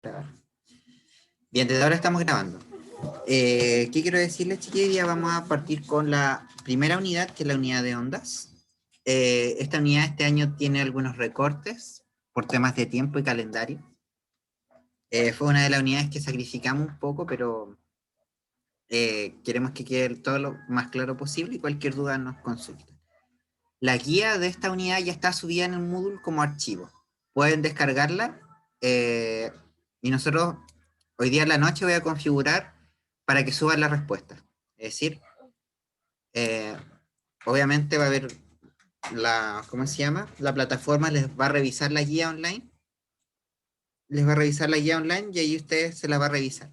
grabar. Bien, desde ahora estamos grabando. ¿Qué quiero decirles, chiquillos? Ya vamos a partir con la primera unidad, que es la unidad de ondas. Esta unidad este año tiene algunos recortes por temas de tiempo y calendario. Fue una de las unidades que sacrificamos un poco, pero queremos que quede todo lo más claro posible y cualquier duda nos consulten. La guía de esta unidad ya está subida en el Moodle como archivo. Pueden descargarla y nosotros hoy día en la noche voy a configurar para que suban las respuestas. Es decir, obviamente va a haber ¿cómo se llama? La plataforma les va a revisar la guía online. Les va a revisar la guía online y ahí ustedes se la va a revisar.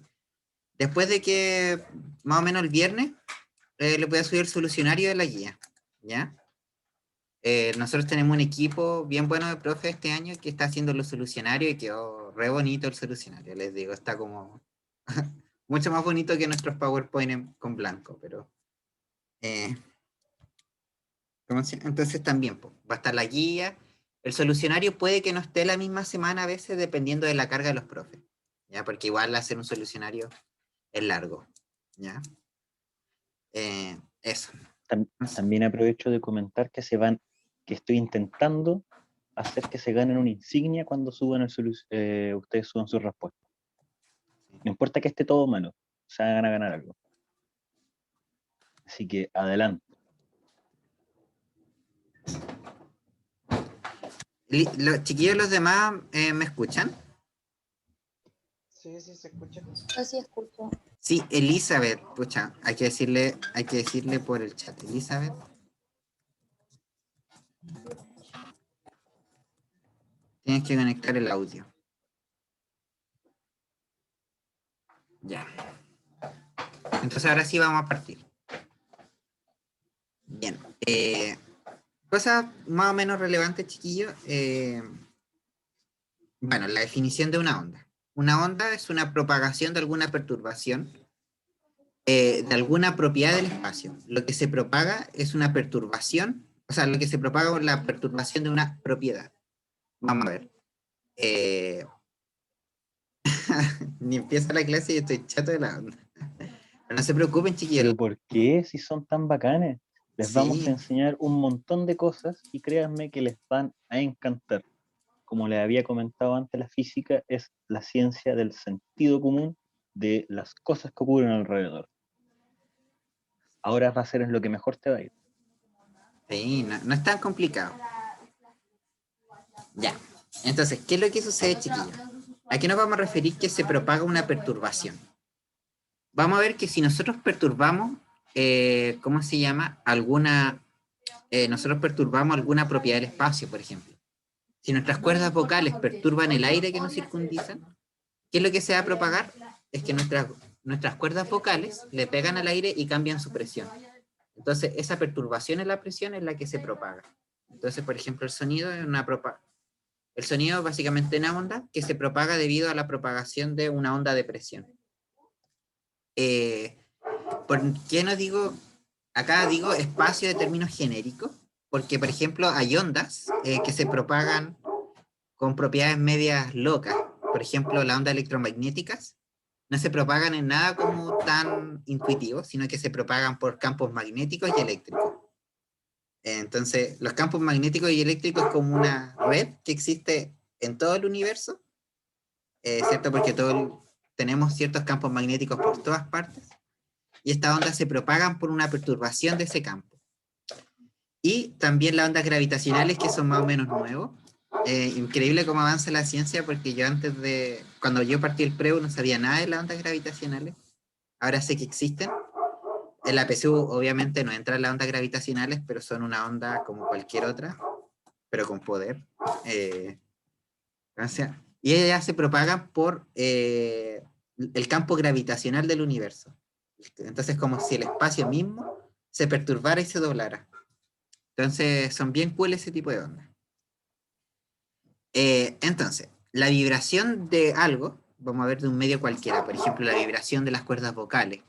Después de que más o menos el viernes les voy a subir el solucionario de la guía. ¿Ya? Nosotros tenemos un equipo bien bueno de profe este año que está haciendo los solucionarios y quedó re bonito el solucionario, les digo, está como mucho más bonito que nuestros PowerPoint con blanco, pero entonces también va a estar la guía. El solucionario puede que no esté la misma semana a veces dependiendo de la carga de los profes, ¿ya? Porque igual hacer un solucionario es largo, ¿ya? Eso. También aprovecho de comentar que estoy intentando hacer que se ganen una insignia cuando suban ustedes suban su respuesta. No importa que esté todo malo, se van a ganar algo. Así que adelante. Los chiquillos, los demás, ¿me escuchan? Sí, sí, se escucha. Así escucho. Sí, Elizabeth, pucha, hay que decirle por el chat, Elizabeth. Tienes que conectar el audio. Ya. Entonces ahora sí vamos a partir. Bien. Cosa más o menos relevante, chiquillos. Bueno, la definición de una onda. Una onda es una propagación de alguna perturbación, de alguna propiedad del espacio. Lo que se propaga es una perturbación, o sea, lo que se propaga es la perturbación de una propiedad. Vamos a ver. Ni empieza la clase y estoy chato de la onda. Pero no se preocupen, chiquillos. ¿Pero por qué si son tan bacanes? Les vamos Sí. a enseñar un montón de cosas y créanme que les van a encantar. Como les había comentado antes, la física es la ciencia del sentido común de las cosas que ocurren alrededor. Ahora va a ser en lo que mejor te va a ir. Sí, no es tan complicado. Ya. Entonces, ¿qué es lo que sucede, chiquillos? Aquí nos vamos a referir que se propaga una perturbación. Vamos a ver que si nosotros perturbamos, ¿cómo se llama? Nosotros perturbamos alguna propiedad del espacio, por ejemplo. Si nuestras cuerdas vocales perturban el aire que nos circundiza, ¿qué es lo que se va a propagar? Es que nuestras cuerdas vocales le pegan al aire y cambian su presión. Entonces, esa perturbación en la presión es la que se propaga. Entonces, por ejemplo, el sonido es el sonido es básicamente una onda que se propaga debido a la propagación de una onda de presión. ¿Por qué no digo, acá digo espacio de términos genéricos? Porque, por ejemplo, hay ondas que se propagan con propiedades medias locas. Por ejemplo, las ondas electromagnéticas no se propagan en nada como tan intuitivo, sino que se propagan por campos magnéticos y eléctricos. Entonces, los campos magnéticos y eléctricos como una red que existe en todo el universo, ¿cierto? Porque tenemos ciertos campos magnéticos por todas partes, y estas ondas se propagan por una perturbación de ese campo. Y también las ondas gravitacionales, que son más o menos nuevos. Increíble cómo avanza la ciencia, porque yo cuando yo partí el preu no sabía nada de las ondas gravitacionales. Ahora sé que existen. En la PSU obviamente no entran las ondas gravitacionales, pero son una onda como cualquier otra, pero con poder. Y ellas se propagan por el campo gravitacional del universo. Entonces, como si el espacio mismo se perturbara y se doblara. Entonces, son bien cool ese tipo de ondas. Entonces, la vibración de algo, vamos a ver de un medio cualquiera, por ejemplo, la vibración de las cuerdas vocales,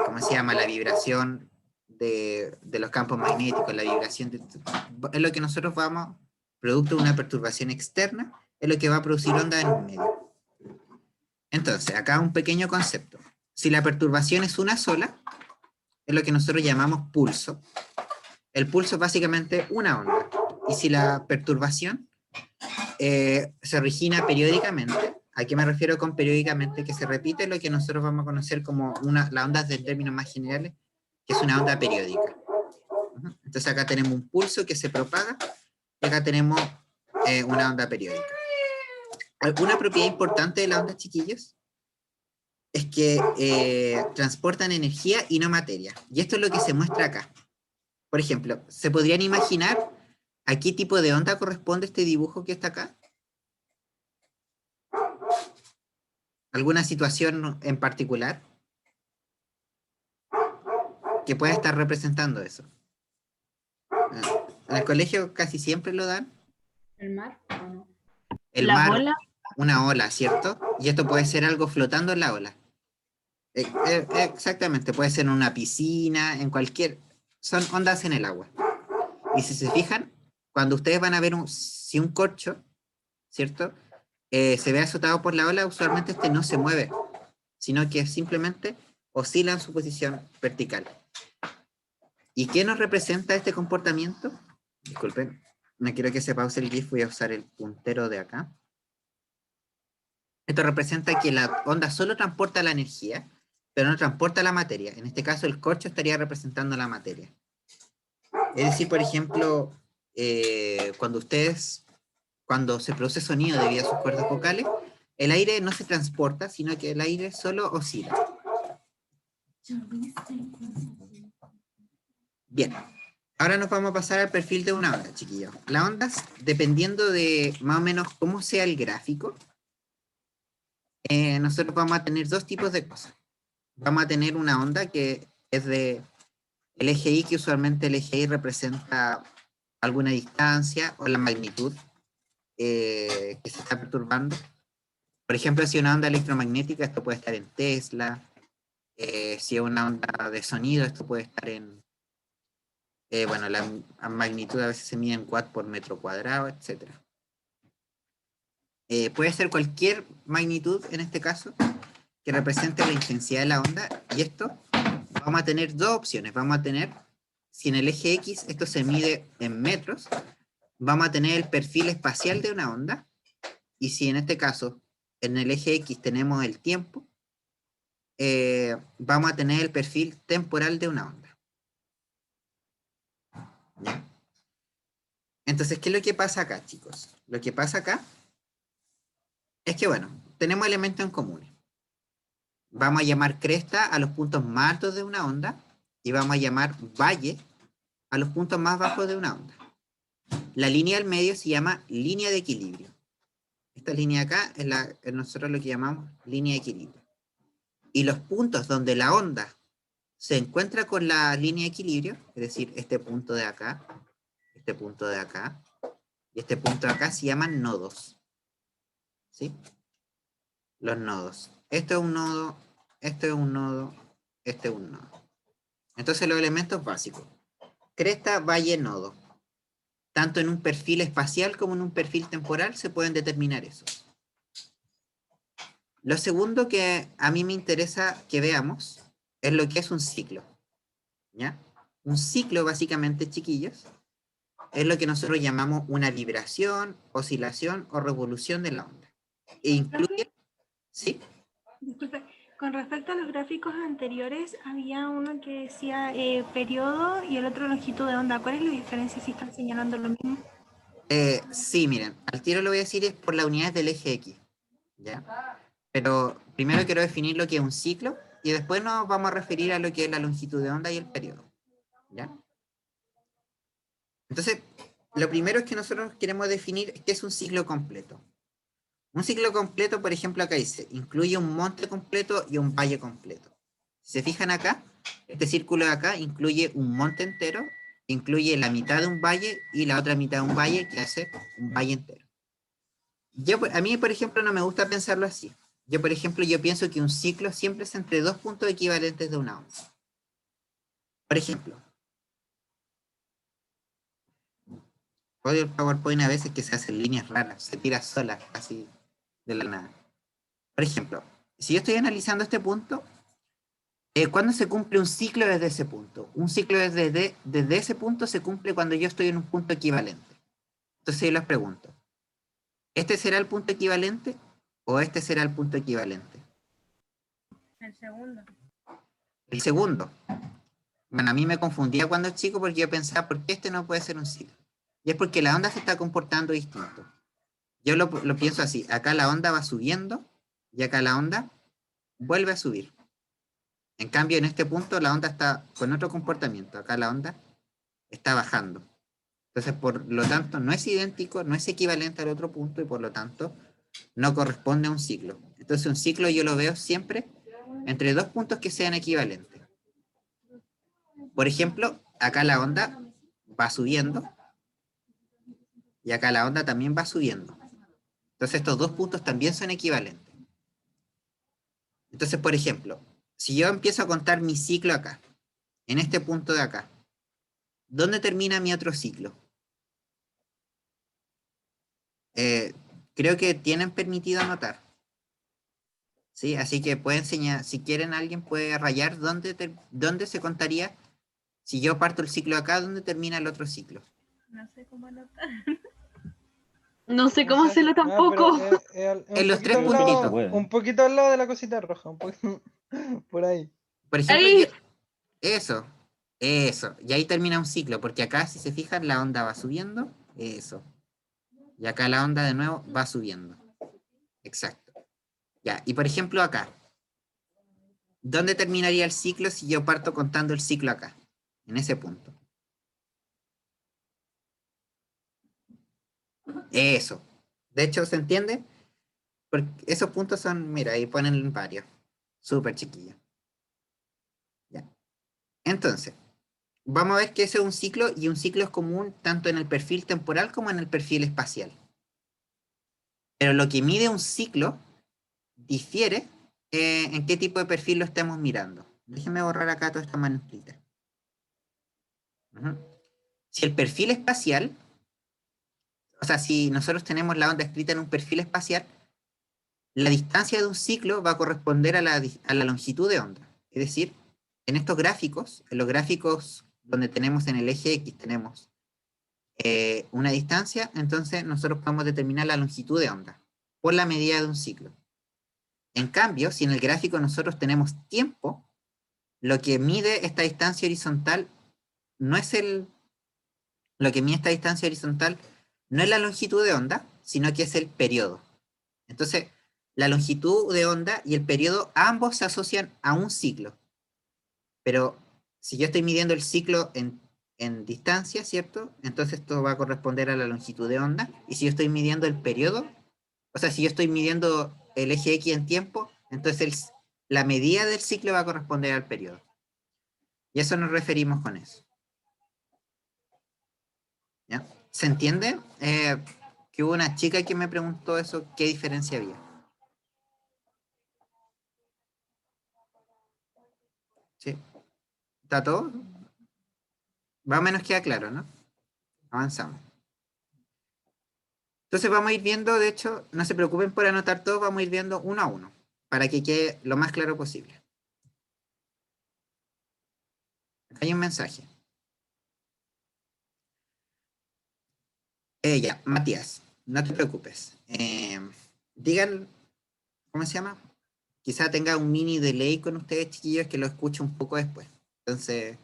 ¿cómo se llama? La vibración de los campos magnéticos, la vibración es lo que nosotros producto de una perturbación externa, es lo que va a producir onda en un medio. Entonces, acá un pequeño concepto. Si la perturbación es una sola, es lo que nosotros llamamos pulso. El pulso es básicamente una onda. Y si la perturbación se origina periódicamente, ¿a qué me refiero con periódicamente? Que se repite lo que nosotros vamos a conocer como la onda de términos más generales, que es una onda periódica. Entonces acá tenemos un pulso que se propaga y acá tenemos una onda periódica. Una propiedad importante de la onda, chiquillos, es que transportan energía y no materia. Y esto es lo que se muestra acá. Por ejemplo, ¿se podrían imaginar a qué tipo de onda corresponde este dibujo que está acá? ¿Alguna situación en particular que pueda estar representando eso? En el colegio casi siempre lo dan. ¿El mar o no? El ¿Las mar, olas? una ola, ¿cierto? Y esto puede ser algo flotando en la ola. Exactamente, puede ser en una piscina, en cualquier... Son ondas en el agua. Y si se fijan, cuando ustedes van a ver si un corcho, ¿cierto? Se ve azotado por la ola, usualmente este no se mueve, sino que simplemente oscila en su posición vertical. ¿Y qué nos representa este comportamiento? Disculpen, no quiero que se pause el GIF, voy a usar el puntero de acá. Esto representa que la onda solo transporta la energía, pero no transporta la materia. En este caso, el corcho estaría representando la materia. Es decir, por ejemplo, cuando se produce sonido debido a sus cuerdas vocales, el aire no se transporta, sino que el aire solo oscila. Bien, ahora nos vamos a pasar al perfil de una onda, chiquillos. Las ondas, dependiendo de más o menos cómo sea el gráfico, nosotros vamos a tener dos tipos de cosas. Vamos a tener una onda que es de el eje Y, que usualmente el eje Y representa alguna distancia o la magnitud que se está perturbando. Por ejemplo, si una onda electromagnética, esto puede estar en Tesla. Si es una onda de sonido, esto puede estar en... bueno, la magnitud a veces se mide en watt por metro cuadrado, etc. Puede ser cualquier magnitud, en este caso, que represente la intensidad de la onda. Y esto, vamos a tener dos opciones. Vamos a tener, si en el eje X esto se mide en metros, vamos a tener el perfil espacial de una onda. Y si en este caso, en el eje X tenemos el tiempo, vamos a tener el perfil temporal de una onda. ¿Ya? Entonces, ¿qué es lo que pasa acá, chicos? Lo que pasa acá es que, bueno, tenemos elementos en común. Vamos a llamar cresta a los puntos más altos de una onda y vamos a llamar valle a los puntos más bajos de una onda. La línea del medio se llama línea de equilibrio. Esta línea acá es nosotros lo que llamamos línea de equilibrio. Y los puntos donde la onda se encuentra con la línea de equilibrio, es decir, este punto de acá, este punto de acá, y este punto de acá se llaman nodos. ¿Sí? Los nodos. Este es un nodo, este es un nodo, este es un nodo. Entonces los elementos básicos. Cresta, valle, nodo. Tanto en un perfil espacial como en un perfil temporal se pueden determinar esos. Lo segundo que a mí me interesa que veamos es lo que es un ciclo. ¿Ya? Un ciclo, básicamente, chiquillos, es lo que nosotros llamamos una vibración, oscilación o revolución de la onda. E incluye... ¿Sí? Disculpe, con respecto a los gráficos anteriores, había uno que decía periodo y el otro longitud de onda. ¿Cuál es la diferencia si están señalando lo mismo? Sí, miren, al tiro lo voy a decir es por las unidades del eje X. ¿Ya? Pero primero quiero definir lo que es un ciclo y después nos vamos a referir a lo que es la longitud de onda y el periodo. ¿Ya? Entonces, lo primero es que nosotros queremos definir qué es un ciclo completo. Un ciclo completo, por ejemplo, acá dice, incluye un monte completo y un valle completo. Si se fijan acá, este círculo de acá incluye un monte entero, incluye la mitad de un valle y la otra mitad de un valle que hace un valle entero. A mí, por ejemplo, no me gusta pensarlo así. Por ejemplo, yo pienso que un ciclo siempre es entre dos puntos equivalentes de una onda. Por ejemplo, odio el PowerPoint a veces que se hacen líneas raras, se tira sola, así de la nada. Por ejemplo, si yo estoy analizando este punto, ¿cuándo se cumple un ciclo desde ese punto? Un ciclo desde ese punto se cumple cuando yo estoy en un punto equivalente. Entonces yo les pregunto, ¿este será el punto equivalente o este será el punto equivalente? El segundo. El segundo. Bueno, a mí me confundía cuando era chico porque yo pensaba, ¿por qué este no puede ser un ciclo? Y es porque la onda se está comportando distinto. Yo lo pienso así, acá la onda va subiendo y acá la onda vuelve a subir. En cambio, en este punto la onda está con otro comportamiento. Acá la onda está bajando. Entonces, por lo tanto, no es idéntico, no es equivalente al otro punto y por lo tanto no corresponde a un ciclo. Entonces, un ciclo yo lo veo siempre entre dos puntos que sean equivalentes. Por ejemplo, acá la onda va subiendo y acá la onda también va subiendo. Entonces, estos dos puntos también son equivalentes. Entonces, por ejemplo, si yo empiezo a contar mi ciclo acá, en este punto de acá, ¿dónde termina mi otro ciclo? Creo que tienen permitido anotar. ¿Sí? Así que puede enseñar, si quieren alguien puede rayar dónde se contaría, si yo parto el ciclo acá, ¿dónde termina el otro ciclo? No sé cómo anotar. No sé cómo No sé, hacerlo pero tampoco. En los tres puntitos. un poquito al lado de la cosita roja, por ahí. Por ejemplo, Ahí. eso. Y ahí termina un ciclo, porque acá, si se fijan, la onda va subiendo. Eso. Y acá la onda de nuevo va subiendo. Exacto. Ya, y por ejemplo acá. ¿Dónde terminaría el ciclo si yo parto contando el ciclo acá? En ese punto. Eso. De hecho, ¿se entiende? Porque esos puntos son, mira, ahí ponen varios. Súper chiquillos. Ya. Entonces, vamos a ver que ese es un ciclo y un ciclo es común tanto en el perfil temporal como en el perfil espacial. Pero lo que mide un ciclo difiere en qué tipo de perfil lo estemos mirando. Déjenme borrar acá toda esta manuscrita. Si el perfil espacial, o sea, si nosotros tenemos la onda escrita en un perfil espacial, la distancia de un ciclo va a corresponder a la longitud de onda. Es decir, en estos gráficos, en los gráficos donde tenemos en el eje X, tenemos una distancia, entonces nosotros podemos determinar la longitud de onda por la medida de un ciclo. En cambio, si en el gráfico nosotros tenemos tiempo, lo que mide esta distancia horizontal no es lo que mide esta distancia horizontal no es la longitud de onda, sino que es el periodo. Entonces, la longitud de onda y el periodo ambos se asocian a un ciclo. Pero si yo estoy midiendo el ciclo en distancia, ¿cierto? Entonces esto va a corresponder a la longitud de onda. Y si yo estoy midiendo el periodo, o sea, si yo estoy midiendo el eje X en tiempo, entonces la medida del ciclo va a corresponder al periodo. Y a eso nos referimos con eso. ¿Ya? ¿Se entiende? Que hubo una chica que me preguntó eso, ¿qué diferencia había? ¿Sí? ¿Está todo? Más o menos queda claro, ¿no? Avanzamos. Entonces vamos a ir viendo, de hecho, no se preocupen por anotar todo, vamos a ir viendo uno a uno, para que quede lo más claro posible. Hay un mensaje. Ya, Matías, no te preocupes. Digan, ¿cómo se llama? Quizá tenga un mini delay con ustedes, chiquillos, que lo escucho un poco después. Entonces,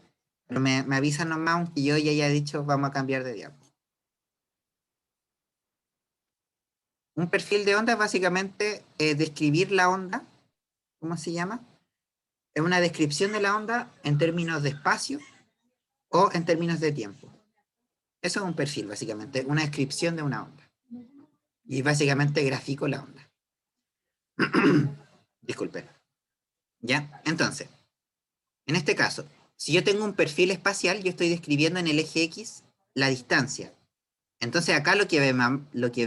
pero me avisan nomás, aunque yo ya haya dicho, vamos a cambiar de diálogo. Un perfil de onda es básicamente describir la onda, ¿cómo se llama? Es una descripción de la onda en términos de espacio o en términos de tiempo. Eso es un perfil, básicamente, una descripción de una onda. Y básicamente grafico la onda. Disculpen. ¿Ya? Entonces, en este caso, si yo tengo un perfil espacial, yo estoy describiendo en el eje X la distancia. Entonces acá lo que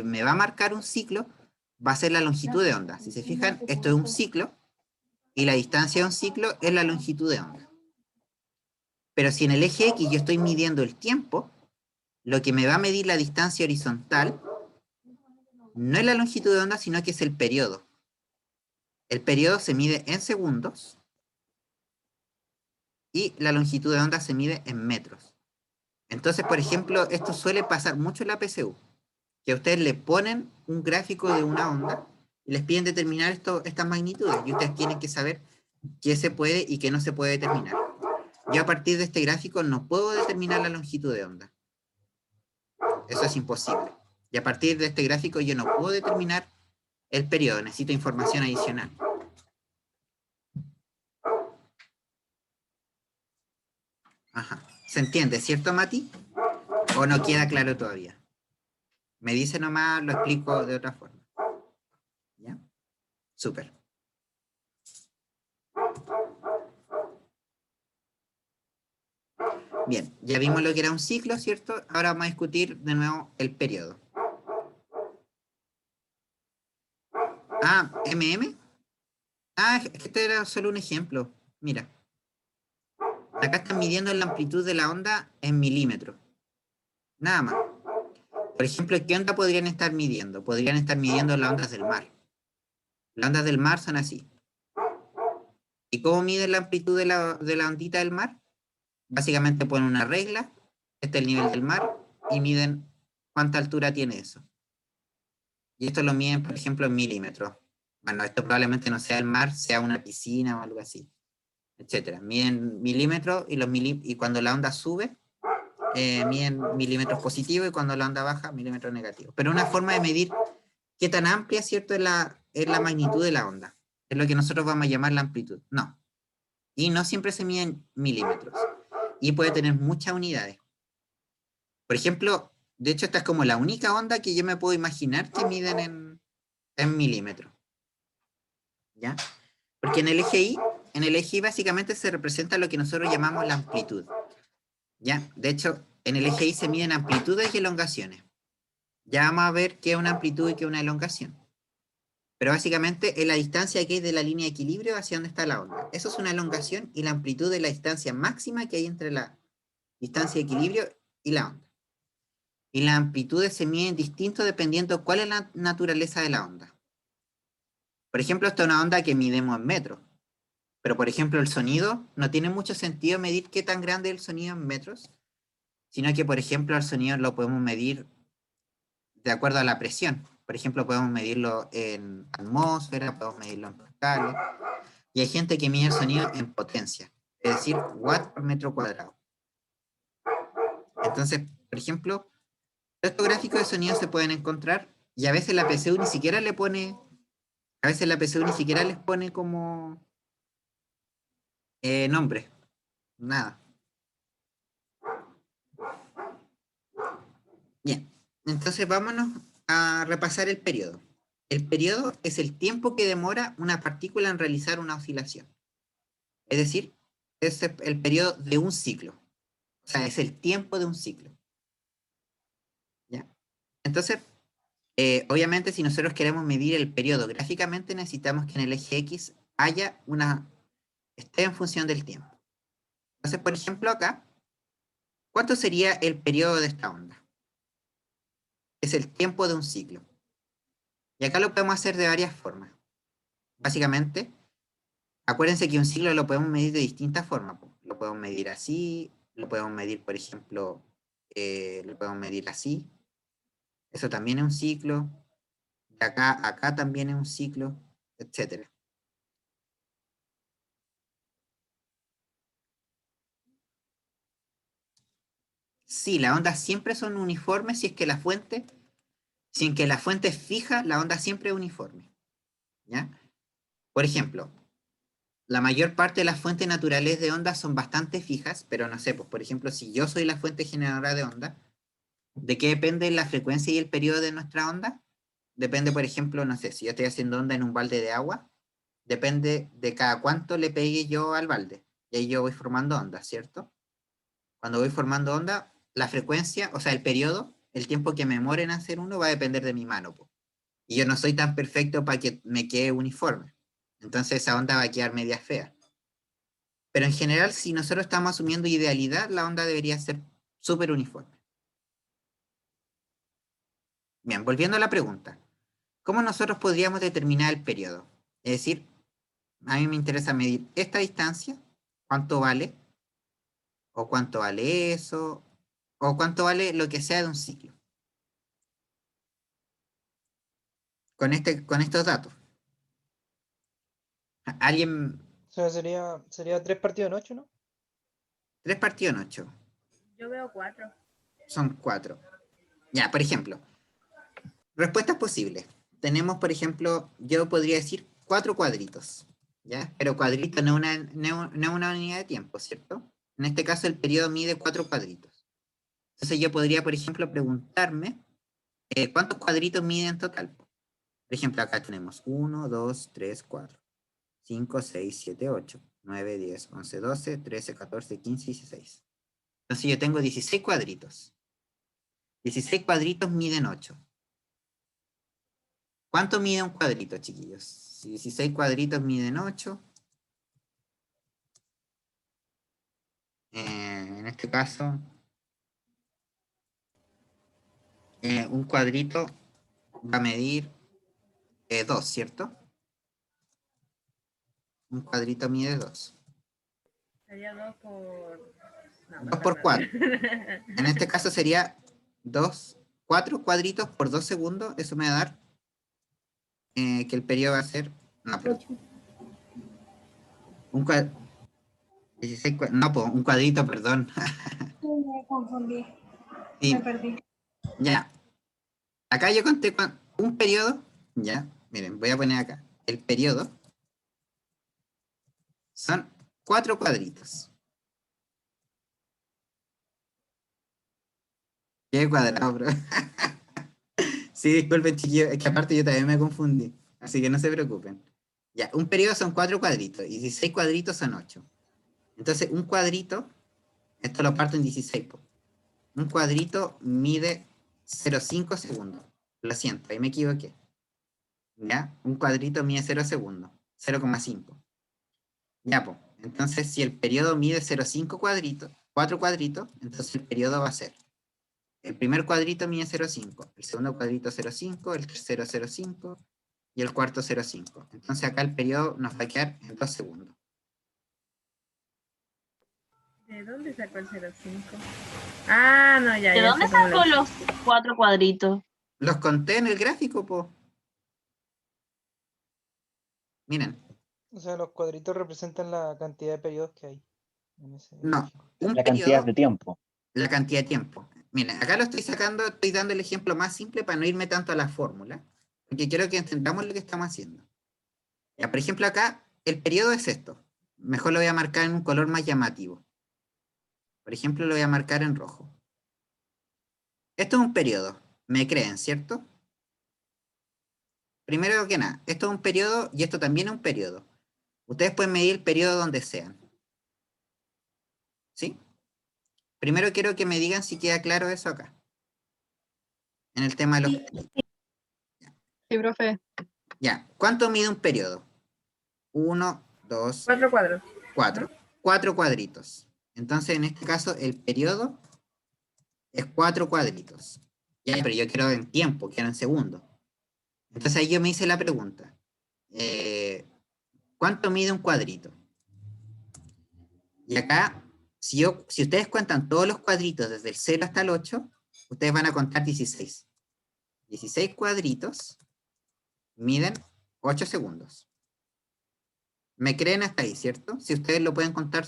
me va a marcar un ciclo va a ser la longitud de onda. Si se fijan, esto es un ciclo y la distancia de un ciclo es la longitud de onda. Pero si en el eje X yo estoy midiendo el tiempo, lo que me va a medir la distancia horizontal no es la longitud de onda, sino que es el periodo. El periodo se mide en segundos y la longitud de onda se mide en metros. Entonces, por ejemplo, esto suele pasar mucho en la PSU, que a ustedes le ponen un gráfico de una onda y les piden determinar estas magnitudes y ustedes tienen que saber qué se puede y qué no se puede determinar. Yo a partir de este gráfico no puedo determinar la longitud de onda. Eso es imposible. Y a partir de este gráfico yo no puedo determinar el periodo, necesito información adicional. Ajá. ¿Se entiende, cierto, Mati? ¿O no queda claro todavía? Me dice nomás, lo explico de otra forma. ¿Ya? Súper. Bien, ya vimos lo que era un ciclo, ¿cierto? Ahora vamos a discutir de nuevo el periodo. Ah, MM. Ah, este era solo un ejemplo. Mira. Acá están midiendo la amplitud de la onda en milímetros. Nada más. Por ejemplo, ¿qué onda podrían estar midiendo? Podrían estar midiendo las ondas del mar. Las ondas del mar son así. ¿Y cómo miden la amplitud de la ondita del mar? Básicamente ponen una regla, este es el nivel del mar, y miden cuánta altura tiene eso. Y esto lo miden, por ejemplo, en milímetros. Bueno, esto probablemente no sea el mar, sea una piscina o algo así, etcétera. Miden milímetros y cuando la onda sube, miden milímetros positivos y cuando la onda baja, milímetros negativos. Pero una forma de medir qué tan amplia, ¿cierto?, es la magnitud de la onda. Es lo que nosotros vamos a llamar la amplitud. No. Y no siempre se miden milímetros. Y puede tener muchas unidades. Por ejemplo, de hecho esta es como la única onda que yo me puedo imaginar que miden en milímetros. ¿Ya? Porque en el eje Y básicamente se representa lo que nosotros llamamos la amplitud. ¿Ya? De hecho, en el eje Y se miden amplitudes y elongaciones. Ya vamos a ver qué es una amplitud y qué es una elongación. Pero básicamente es la distancia que hay de la línea de equilibrio hacia donde está la onda. Eso es una elongación y la amplitud es la distancia máxima que hay entre la distancia de equilibrio y la onda. Y las amplitudes se miden distinto dependiendo cuál es la naturaleza de la onda. Por ejemplo, esta es una onda que midemos en metros. Pero, por ejemplo, el sonido, no tiene mucho sentido medir qué tan grande es el sonido en metros, sino que, por ejemplo, el sonido lo podemos medir de acuerdo a la presión. Por ejemplo, podemos medirlo en atmósfera, podemos medirlo en pascales. Y hay gente que mide el sonido en potencia, es decir, watt por metro cuadrado. Entonces, por ejemplo, estos gráficos de sonido se pueden encontrar y a veces la PSU ni siquiera le pone, a veces la PSU ni siquiera les pone como nombre, nada. Bien, entonces vámonos a repasar el periodo. El periodo es el tiempo que demora una partícula en realizar una oscilación. Es decir, es el periodo de un ciclo. O sea, es el tiempo de un ciclo. ¿Ya? Entonces, obviamente, si nosotros queremos medir el periodo gráficamente, necesitamos que en el eje X haya esté en función del tiempo. Entonces, por ejemplo, acá, ¿cuánto sería el periodo de esta onda? Es el tiempo de un ciclo. Y acá lo podemos hacer de varias formas. Básicamente, acuérdense que un ciclo lo podemos medir de distintas formas. Lo podemos medir así, lo podemos medir, por ejemplo, lo podemos medir así. Eso también es un ciclo. De acá a acá también es un ciclo, etc. Sí, las ondas siempre son uniformes si es que la fuente, sin que la fuente es fija, la onda siempre es uniforme. ¿Ya? Por ejemplo, la mayor parte de las fuentes naturales de ondas son bastante fijas, pero no sé, pues por ejemplo, si yo soy la fuente generadora de onda, ¿de qué depende la frecuencia y el periodo de nuestra onda? Depende, por ejemplo, no sé, si yo estoy haciendo onda en un balde de agua, depende de cada cuánto le pegue yo al balde. Y ahí yo voy formando ondas, ¿cierto? Cuando voy formando onda, la frecuencia, o sea, el periodo, el tiempo que me demore en hacer uno va a depender de mi mano, po. Y yo no soy tan perfecto para que me quede uniforme. Entonces esa onda va a quedar media fea. Pero en general, si nosotros estamos asumiendo idealidad, la onda debería ser súper uniforme. Bien, volviendo a la pregunta. ¿Cómo nosotros podríamos determinar el periodo? Es decir, A mí me interesa medir esta distancia, cuánto vale, o cuánto vale eso, o cuánto vale lo que sea de un ciclo. Con estos datos. Alguien, O sea, sería 3 partidos en 8, ¿no? 3 partidos en 8, Yo veo 4. son 4. Ya, por ejemplo, respuestas posibles. Tenemos, por ejemplo, yo podría decir 4 cuadritos, ¿ya? Pero cuadrito no es una unidad de tiempo, ¿cierto? En este caso el periodo mide 4 cuadritos. Entonces yo podría, por ejemplo, preguntarme ¿cuántos cuadritos mide en total? Por ejemplo, acá tenemos 1, 2, 3, 4, 5, 6, 7, 8, 9, 10, 11, 12, 13, 14, 15 y 16. Entonces yo tengo 16 cuadritos. 16 cuadritos miden 8. ¿Cuánto mide un cuadrito, chiquillos? Si 16 cuadritos miden 8, en este caso, un cuadrito va a medir 2, ¿cierto? Un cuadrito mide 2. Sería 2 por... No, 2 por 4. En este caso sería 4 cuadritos por 2 segundos. Eso me va a dar que el periodo va a ser... No, pero 8. un cuadrito... No, pues, un cuadrito, perdón. Me confundí. Sí, Me perdí. ya. Acá yo conté un periodo. Ya, miren, voy a poner acá. El periodo son 4 cuadritos. ¿Qué cuadrado, bro? Sí, disculpen, chiquillos. Es que aparte yo también me confundí. Así que no se preocupen. Ya, un periodo son 4 cuadritos. Y 16 cuadritos son 8. Entonces, un cuadrito, esto lo parto en 16, po. Un cuadrito mide 0,5 segundos. Lo siento, ahí me equivoqué. ¿Ya? Un cuadrito mide 0 segundos. 0,5. Ya, pues. Entonces, si el periodo mide 0,5 cuadritos, 4 cuadritos, entonces el periodo va a ser: el primer cuadrito mide 0,5, el segundo cuadrito 0,5, el tercero 0,5 y el cuarto 0,5. Entonces acá el periodo nos va a quedar en 2 segundos. ¿De dónde sacó el 05? Ah, no, ya, ¿De ya dónde sé cómo lo sacó hice. los 4 cuadritos? Los conté en el gráfico, pues. Miren, O sea, los cuadritos representan la cantidad de periodos que hay en ese no, gráfico. un La cantidad periodo, de tiempo. la cantidad de tiempo. Miren, acá lo estoy sacando, estoy dando el ejemplo más simple para no irme tanto a la fórmula, porque quiero que entendamos lo que estamos haciendo. Ya, por ejemplo, acá el periodo es esto. Mejor lo voy a marcar en un color más llamativo. Por ejemplo, lo voy a marcar en rojo. Esto es un periodo, me creen, ¿cierto? Primero que nada, esto es un periodo y esto también es un periodo. Ustedes pueden medir el periodo donde sean. ¿Sí? Primero quiero que me digan si queda claro eso acá, en el tema de los... Sí, profe. Ya, ¿cuánto mide un periodo? 1, 2, 4 cuadros. 4. 4 cuadritos. Entonces, en este caso, el periodo es 4 cuadritos. Ya, pero yo quiero en tiempo, quiero en segundos. Entonces ahí yo me hice la pregunta. ¿Cuánto mide un cuadrito? Y acá, si ustedes cuentan todos los cuadritos desde el 0 hasta el 8, ustedes van a contar 16. 16 cuadritos miden 8 segundos. ¿Me creen hasta ahí, cierto? Si ustedes lo pueden contar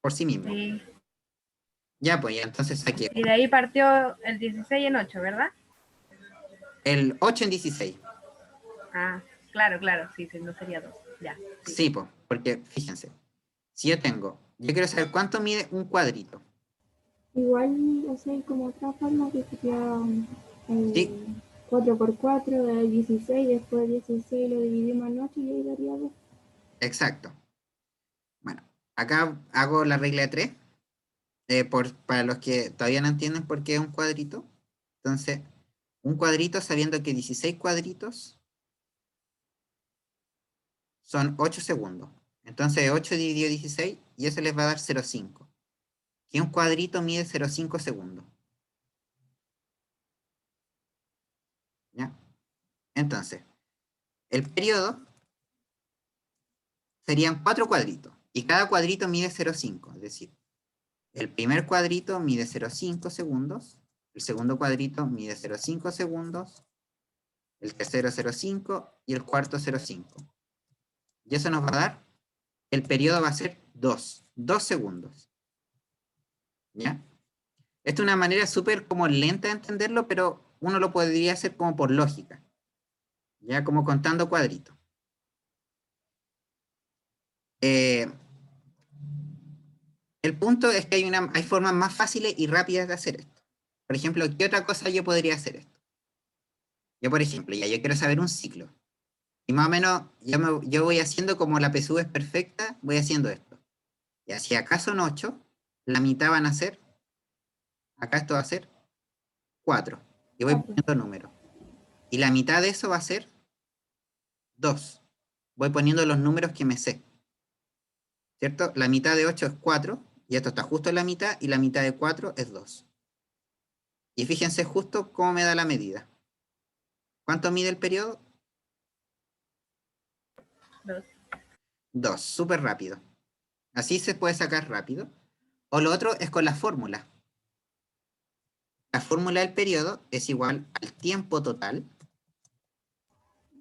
por sí mismos. Sí. Ya, pues ya entonces saqué Y de ahí partió el 16 en 8, ¿verdad? el 8 en 16. Ah, claro, claro, sí, sí, no sería 2. Ya. Sí. Sí, pues, porque fíjense, si yo quiero saber cuánto mide un cuadrito. Igual, o sea, hay como otra forma que sería Sí, 4 por 4 da 16, después 16 lo dividimos en 8 y ahí daría 2. exacto. Bueno, acá hago la regla de 3. Para los que todavía no entienden por qué es un cuadrito. Entonces, un cuadrito sabiendo que 16 cuadritos son 8 segundos. Entonces, 8 dividido 16 y eso les va a dar 0,5. Que un cuadrito mide 0,5 segundos. ¿Ya? Entonces, el periodo serían 4 cuadritos, y cada cuadrito mide 0,5, es decir, el primer cuadrito mide 0,5 segundos, el segundo cuadrito mide 0,5 segundos, el tercero 0,5 y el cuarto 0,5. Y eso nos va a dar, el periodo va a ser 2 segundos. ¿Ya? Esta es una manera súper como lenta de entenderlo, pero uno lo podría hacer como por lógica. Ya como contando cuadritos. El punto es que hay formas más fáciles y rápidas de hacer esto. Por ejemplo, ¿qué otra cosa yo podría hacer esto? Yo, por ejemplo, yo quiero saber un ciclo. Y más o menos, yo voy haciendo como la PSU es perfecta, voy haciendo esto. Y si acá son 8, la mitad van a ser, acá esto va a ser 4. Y voy poniendo números. Y la mitad de eso va a ser 2. Voy poniendo los números que me sé. ¿Cierto? La mitad de 8 es 4, y esto está justo en la mitad, y la mitad de 4 es 2. Y fíjense justo cómo me da la medida. ¿Cuánto mide el periodo? 2. 2, súper rápido. Así se puede sacar rápido. O lo otro es con la fórmula. La fórmula del periodo es igual al tiempo total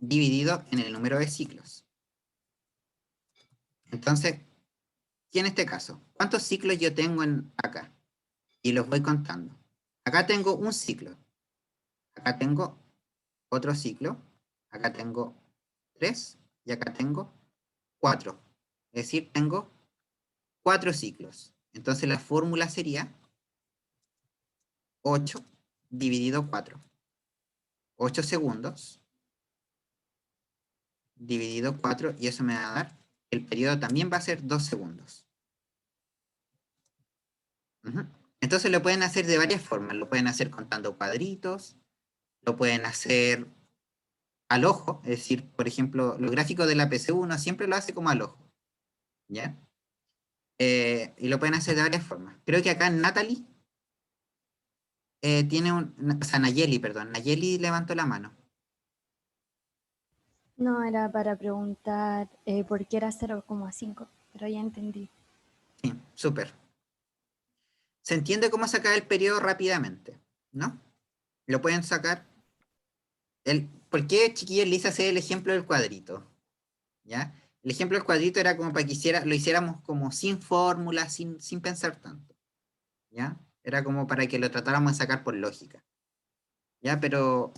dividido en el número de ciclos. Entonces, y en este caso, ¿cuántos ciclos yo tengo acá? Y los voy contando. Acá tengo un ciclo. Acá tengo otro ciclo. Acá tengo 3 y acá tengo 4. Es decir, tengo 4 ciclos. Entonces la fórmula sería 8 dividido 4. 8 segundos dividido 4, y eso me va a dar, el periodo también va a ser 2 segundos. Entonces lo pueden hacer de varias formas. Lo pueden hacer contando cuadritos, lo pueden hacer al ojo, es decir, por ejemplo, los gráficos de la PSU uno siempre lo hace como al ojo, ¿ya? Y lo pueden hacer de varias formas. Creo que acá Natalie tiene o sea, Nayeli, perdón, Nayeli levantó la mano. No, era para preguntar por qué era 0,5, pero ya entendí. Sí, súper. Se entiende cómo sacar el periodo rápidamente, ¿no? Lo pueden sacar. ¿Por qué, chiquillos, le hice hacer el ejemplo del cuadrito? ¿Ya? El ejemplo del cuadrito era como para que lo hiciéramos como sin fórmula, sin pensar tanto. ¿Ya? Era como para que lo tratáramos de sacar por lógica. ¿Ya? Pero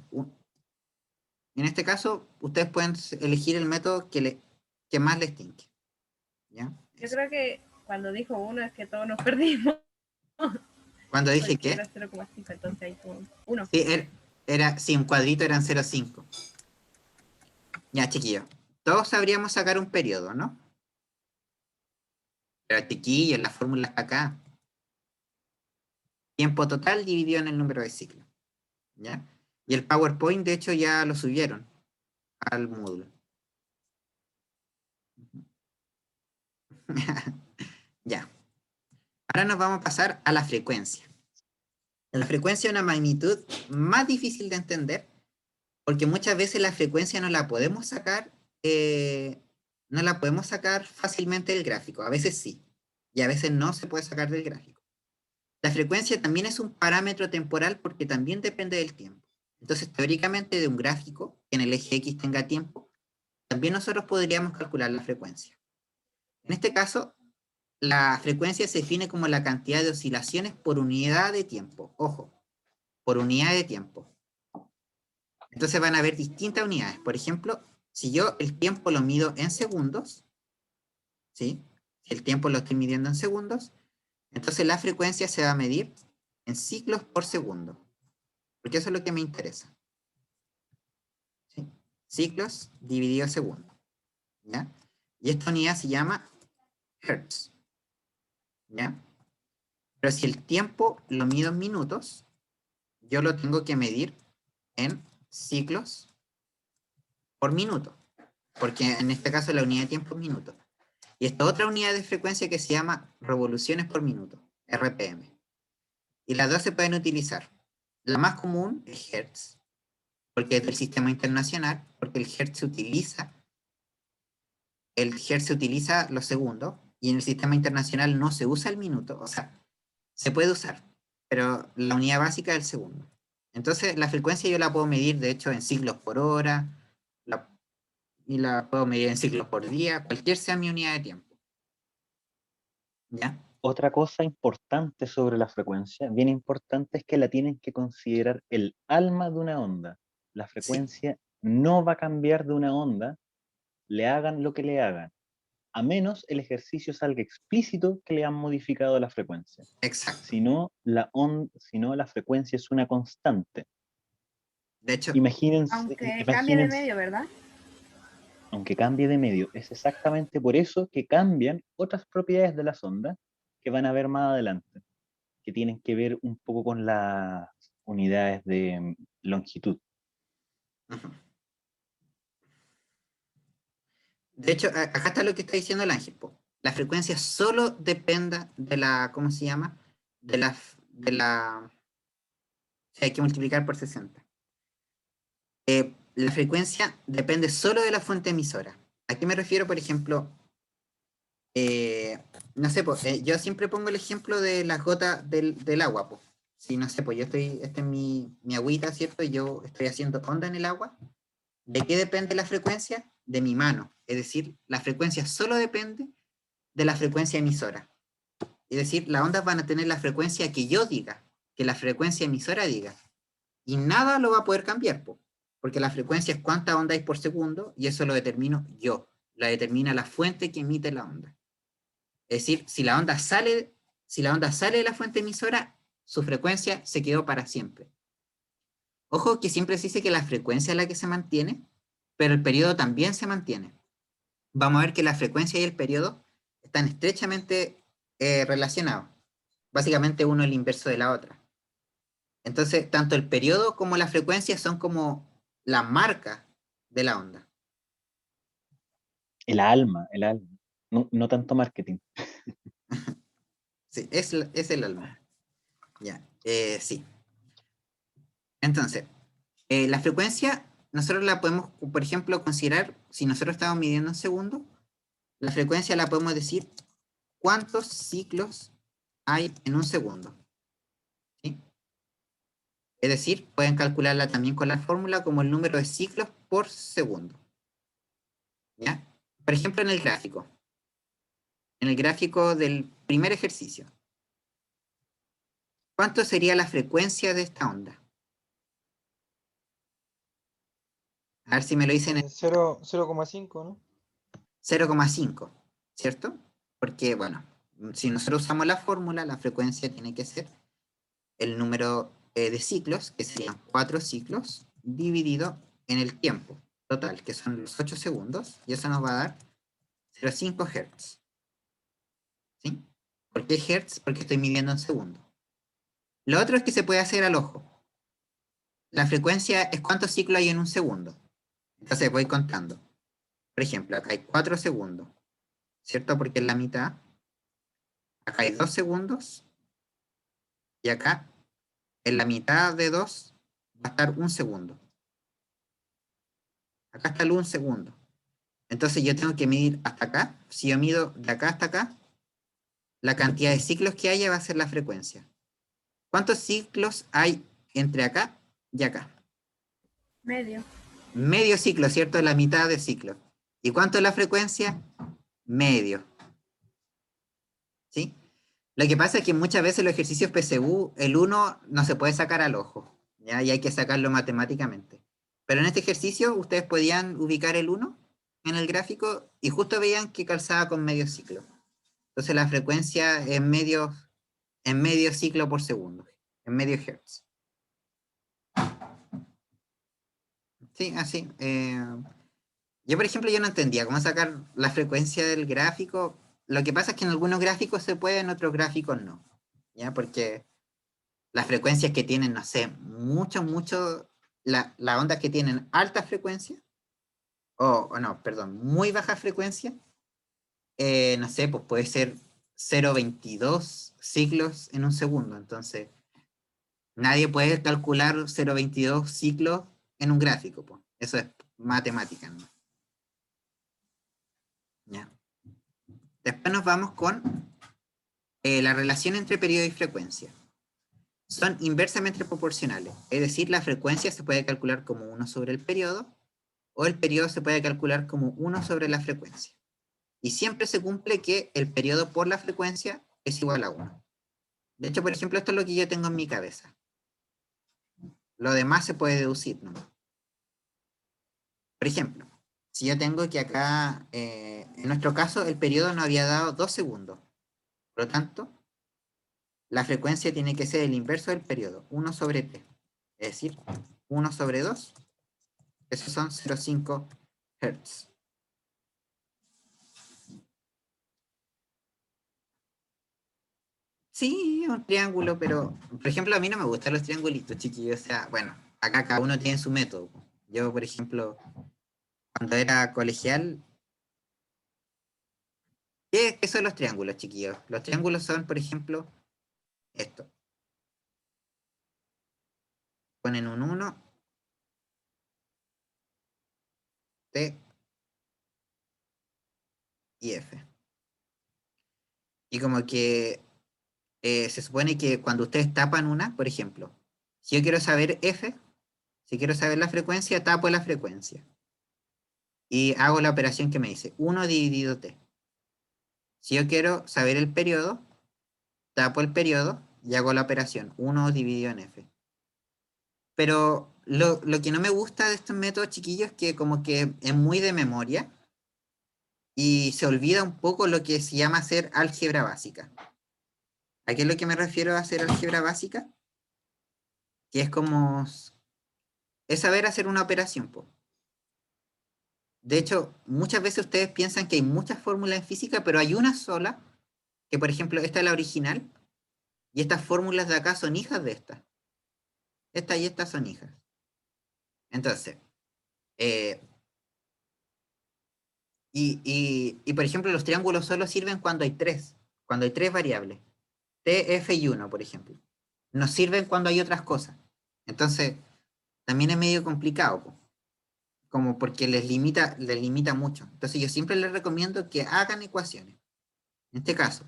en este caso, ustedes pueden elegir el método que más les tinque. ¿Ya? Yo creo que cuando dijo 1 es que todos nos perdimos. Cuando dije Porque que era 0,5, entonces ahí tuvo 1. sí, sí, un cuadrito eran 0,5. Ya, chiquillos. Todos sabríamos sacar un periodo, ¿no? Pero chiquillos, la fórmula está acá. Tiempo total dividido en el número de ciclos. ¿Ya? Y el PowerPoint, de hecho, ya lo subieron al módulo. Ya. Ahora nos vamos a pasar a la frecuencia. La frecuencia es una magnitud más difícil de entender, porque muchas veces la frecuencia no la podemos sacar fácilmente del gráfico. A veces sí, y a veces no se puede sacar del gráfico. La frecuencia también es un parámetro temporal porque también depende del tiempo. Entonces, teóricamente, de un gráfico que en el eje X tenga tiempo, también nosotros podríamos calcular la frecuencia. En este caso, la frecuencia se define como la cantidad de oscilaciones por unidad de tiempo. Ojo, por unidad de tiempo. Entonces van a haber distintas unidades. Por ejemplo, si yo el tiempo lo mido en segundos, ¿sí? Si el tiempo lo estoy midiendo en segundos, entonces la frecuencia se va a medir en ciclos por segundo. Porque eso es lo que me interesa. ¿Sí? Ciclos dividido segundo. ¿Ya? Y esta unidad se llama hertz. ¿Ya? Pero si el tiempo lo mido en minutos, yo lo tengo que medir en ciclos por minuto. Porque en este caso la unidad de tiempo es minuto. Y esta otra unidad de frecuencia que se llama revoluciones por minuto, RPM. Y las dos se pueden utilizar. La más común es hertz, porque es del sistema internacional, porque el hertz se utiliza el hertz se utiliza los segundos, y en el sistema internacional no se usa el minuto, o sea, se puede usar, pero la unidad básica es el segundo. Entonces, la frecuencia yo la puedo medir, de hecho, en ciclos por hora, y la puedo medir en ciclos por día, cualquier sea mi unidad de tiempo. ¿Ya? Otra cosa importante sobre la frecuencia, bien importante, es que la tienen que considerar el alma de una onda. La frecuencia no va a cambiar de una onda, le hagan lo que le hagan, a menos el ejercicio salga explícito que le han modificado la frecuencia. Exacto. Si no, la frecuencia es una constante. De hecho, Imagínense, Aunque cambie de medio, ¿verdad? aunque cambie de medio, es exactamente por eso que cambian otras propiedades de las ondas que van a ver más adelante, que tienen que ver un poco con las unidades de longitud. ujú. De hecho, acá está lo que está diciendo el Ángel, po. La frecuencia solo dependa de la, ¿cómo se llama? Hay que multiplicar por 60. La frecuencia depende solo de la fuente emisora. ¿A qué me refiero, por ejemplo? No sé, pues, yo siempre pongo el ejemplo de las gotas del agua, pues. Si no sé, pues yo esta es mi agüita, ¿cierto? Y yo estoy haciendo onda en el agua. ¿De qué depende la frecuencia? De mi mano. Es decir, la frecuencia solo depende de la frecuencia emisora. Es decir, las ondas van a tener la frecuencia que yo diga, que la frecuencia emisora diga. Y nada lo va a poder cambiar, po, porque la frecuencia es cuánta onda hay por segundo, y eso lo determino yo. La determina la fuente que emite la onda. Es decir, si la onda sale de la fuente emisora, su frecuencia se quedó para siempre. Ojo que siempre se dice que la frecuencia es la que se mantiene, pero el periodo también se mantiene. Vamos a ver que la frecuencia y el periodo están estrechamente relacionados. Básicamente uno es el inverso de la otra. Entonces, tanto el periodo como la frecuencia son como la marca de la onda. El alma. No, no tanto marketing. Sí, es el alma. Ya, sí. Entonces, la frecuencia, nosotros la podemos, por ejemplo, considerar, si nosotros estamos midiendo en segundos, la frecuencia la podemos decir cuántos ciclos hay en un segundo. ¿Sí? Es decir, pueden calcularla también con la fórmula como el número de ciclos por segundo. ¿Ya? Por ejemplo, en el gráfico del primer ejercicio, ¿cuánto sería la frecuencia de esta onda? A ver si me lo dicen en 0,5, ¿no? 0,5, ¿cierto? Porque, bueno, si nosotros usamos la fórmula, la frecuencia tiene que ser el número de ciclos, que serían 4 ciclos, dividido en el tiempo total, que son los 8 segundos, y eso nos va a dar 0,5 Hz. ¿Sí? ¿Por qué Hz? Porque estoy midiendo en segundos. Lo otro es que se puede hacer al ojo. La frecuencia es cuántos ciclos hay en un segundo. Entonces voy contando. Por ejemplo, acá hay 4 segundos, ¿cierto? Porque es la mitad. Acá hay 2 segundos. Y acá, en la mitad de 2, va a estar 1 segundo. Acá está el 1 segundo. Entonces yo tengo que medir hasta acá. Si yo mido de acá hasta acá, la cantidad de ciclos que haya va a ser la frecuencia. ¿Cuántos ciclos hay entre acá y acá? Medio. Medio ciclo, ¿cierto? La mitad de ciclo. ¿Y cuánto es la frecuencia? Medio. ¿Sí? Lo que pasa es que muchas veces los ejercicios PSU, el 1 no se puede sacar al ojo, ¿ya? Y hay que sacarlo matemáticamente. Pero en este ejercicio ustedes podían ubicar el 1 en el gráfico y justo veían que calzaba con medio ciclo. Entonces la frecuencia es medio ciclo por segundo, en medio hertz. Sí, así. Yo, por ejemplo, yo no entendía cómo sacar la frecuencia del gráfico. Lo que pasa es que en algunos gráficos se puede, en otros gráficos no. ¿Ya? Porque las frecuencias que tienen, no sé, las ondas que tienen alta frecuencia, o no, perdón, muy baja frecuencia, no sé, pues puede ser 0,22 ciclos en un segundo. Entonces, nadie puede calcular 0,22 ciclos en un gráfico, pues. Eso es matemática, ¿no? ¿Ya? Después nos vamos con la relación entre periodo y frecuencia. Son inversamente proporcionales, es decir, la frecuencia se puede calcular como 1 sobre el periodo, o el periodo se puede calcular como 1 sobre la frecuencia. Y siempre se cumple que el periodo por la frecuencia es igual a 1. De hecho, por ejemplo, esto es lo que yo tengo en mi cabeza. Lo demás se puede deducir, ¿no? Por ejemplo, si yo tengo que acá, en nuestro caso, el periodo nos había dado 2 segundos. Por lo tanto, la frecuencia tiene que ser el inverso del periodo, 1 sobre t. Es decir, 1 sobre 2, esos son 0,5 Hz. Sí, un triángulo, pero, por ejemplo, a mí no me gustan los triangulitos, chiquillos. O sea, bueno, acá cada uno tiene su método. Yo, por ejemplo, cuando era colegial, ¿qué son los triángulos, chiquillos? Los triángulos son, por ejemplo, esto. Ponen un 1, T y F. Y como que se supone que cuando ustedes tapan una, por ejemplo, si yo quiero saber F, si quiero saber la frecuencia, tapo la frecuencia. Y hago la operación que me dice 1 dividido T. Si yo quiero saber el periodo, tapo el periodo y hago la operación 1 dividido en F. Pero lo que no me gusta de estos métodos, chiquillos, es que como que es muy de memoria y se olvida un poco lo que se llama hacer álgebra básica. ¿A qué es lo que me refiero a hacer álgebra básica? Que es como... es saber hacer una operación, po. De hecho, muchas veces ustedes piensan que hay muchas fórmulas en física, pero hay una sola, que por ejemplo, esta es la original, y estas fórmulas de acá son hijas de esta. Esta y esta son hijas. Entonces, eh, por ejemplo, los triángulos solo sirven cuando hay tres variables. T, F y 1, por ejemplo. No sirven cuando hay otras cosas. Entonces, también es medio complicado, po, como porque les limita mucho. Entonces, yo siempre les recomiendo que hagan ecuaciones. En este caso,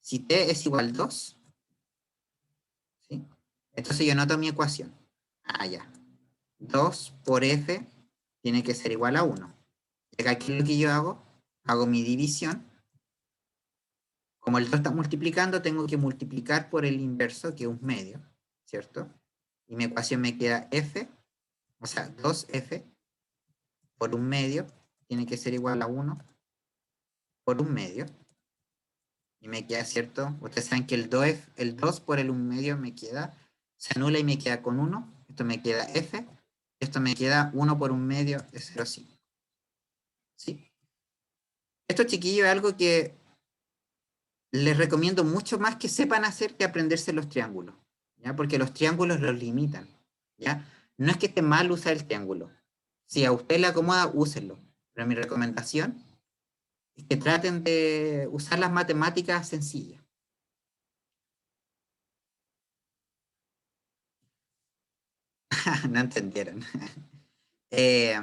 si T es igual a 2, ¿sí? Entonces yo anoto mi ecuación. Ah, ya. 2 por F tiene que ser igual a 1. Y acá, ¿qué es lo que yo hago? Hago mi división. Como el 2 está multiplicando, tengo que multiplicar por el inverso, que es un medio, ¿cierto? Y mi ecuación me queda F, o sea, 2F por un medio tiene que ser igual a 1 por un medio. Y me queda, ¿cierto? Ustedes saben que el 2 por el 1 medio me queda, se anula y me queda con 1. Esto me queda F. Esto me queda 1 por 1 medio de 0,5. ¿Sí? Esto, chiquillo, es algo que les recomiendo mucho más que sepan hacer que aprenderse los triángulos, ¿ya? Porque los triángulos los limitan, ¿ya? No es que esté mal usar el triángulo. Si a usted le acomoda, úsenlo. Pero mi recomendación es que traten de usar las matemáticas sencillas. No entendieron. ¿Qué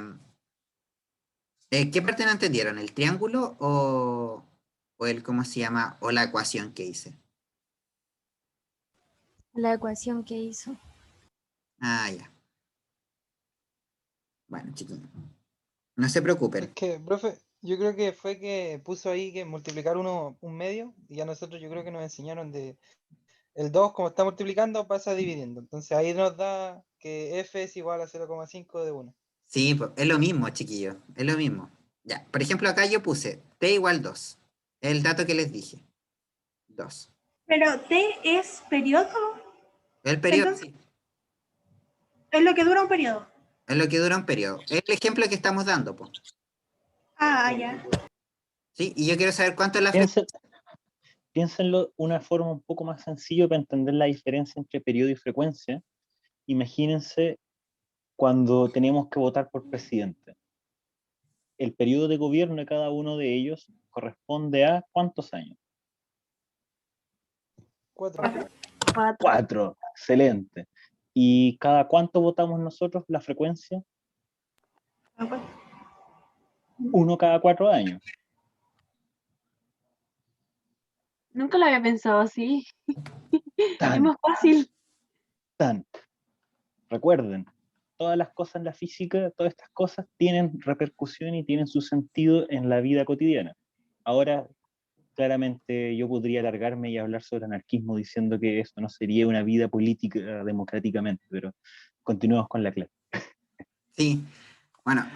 parte no entendieron? ¿El triángulo o el, cómo se llama, o la ecuación que hice? La ecuación que hizo. Ah, ya. Bueno, chiquillos. No se Es preocupen. que, profe, yo creo que fue que puso ahí que multiplicar un medio, y a nosotros yo creo que nos enseñaron de el 2 como está multiplicando, pasa dividiendo. Entonces ahí nos da que F es igual a 0,5 de 1. Sí, pues, es lo mismo, chiquillos. Es lo mismo. Ya. Por ejemplo, acá yo puse t igual 2. El dato que les dije. 2. Pero T es periodo, El periodo, entonces sí. es lo que dura un periodo. Es lo que dura un periodo. Es el ejemplo que estamos dando, pues. Ah, ya. ¿Sí? Y yo quiero saber cuánto es la frecuencia. Piensen, piénsenlo una forma un poco más sencilla para entender la diferencia entre periodo y frecuencia. Imagínense cuando teníamos que votar por presidente. El periodo de gobierno de cada uno de ellos corresponde a ¿cuántos años? 4. 4. Excelente. ¿Y cada cuánto votamos nosotros la frecuencia? 1 cada 4 años. Nunca lo había pensado así. Es Tan, más fácil. tan. Recuerden, todas las cosas en la física, todas estas cosas tienen repercusión y tienen su sentido en la vida cotidiana. Ahora, claramente yo podría alargarme y hablar sobre anarquismo diciendo que esto no sería una vida política democráticamente, pero continuemos con la clase. Sí, bueno.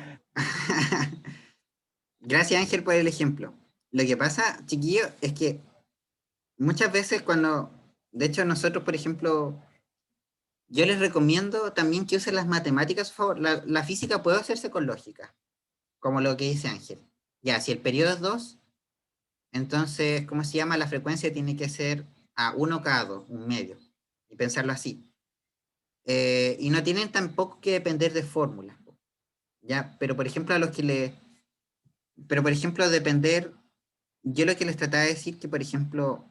Gracias Ángel por el ejemplo. Lo que pasa, chiquillo, es que muchas veces cuando, de hecho nosotros, por ejemplo, yo les recomiendo también que usen las matemáticas a su favor. La física puede hacerse con lógica, como lo que dice Ángel. Ya, si el periodo es 2, entonces, ¿cómo se llama? La frecuencia tiene que ser a 1 cada 2, un medio, y pensarlo así. Y no tienen tampoco que depender de fórmulas, ¿ya? Pero por ejemplo, pero por ejemplo, depender, yo lo que les trataba de decir que, por ejemplo,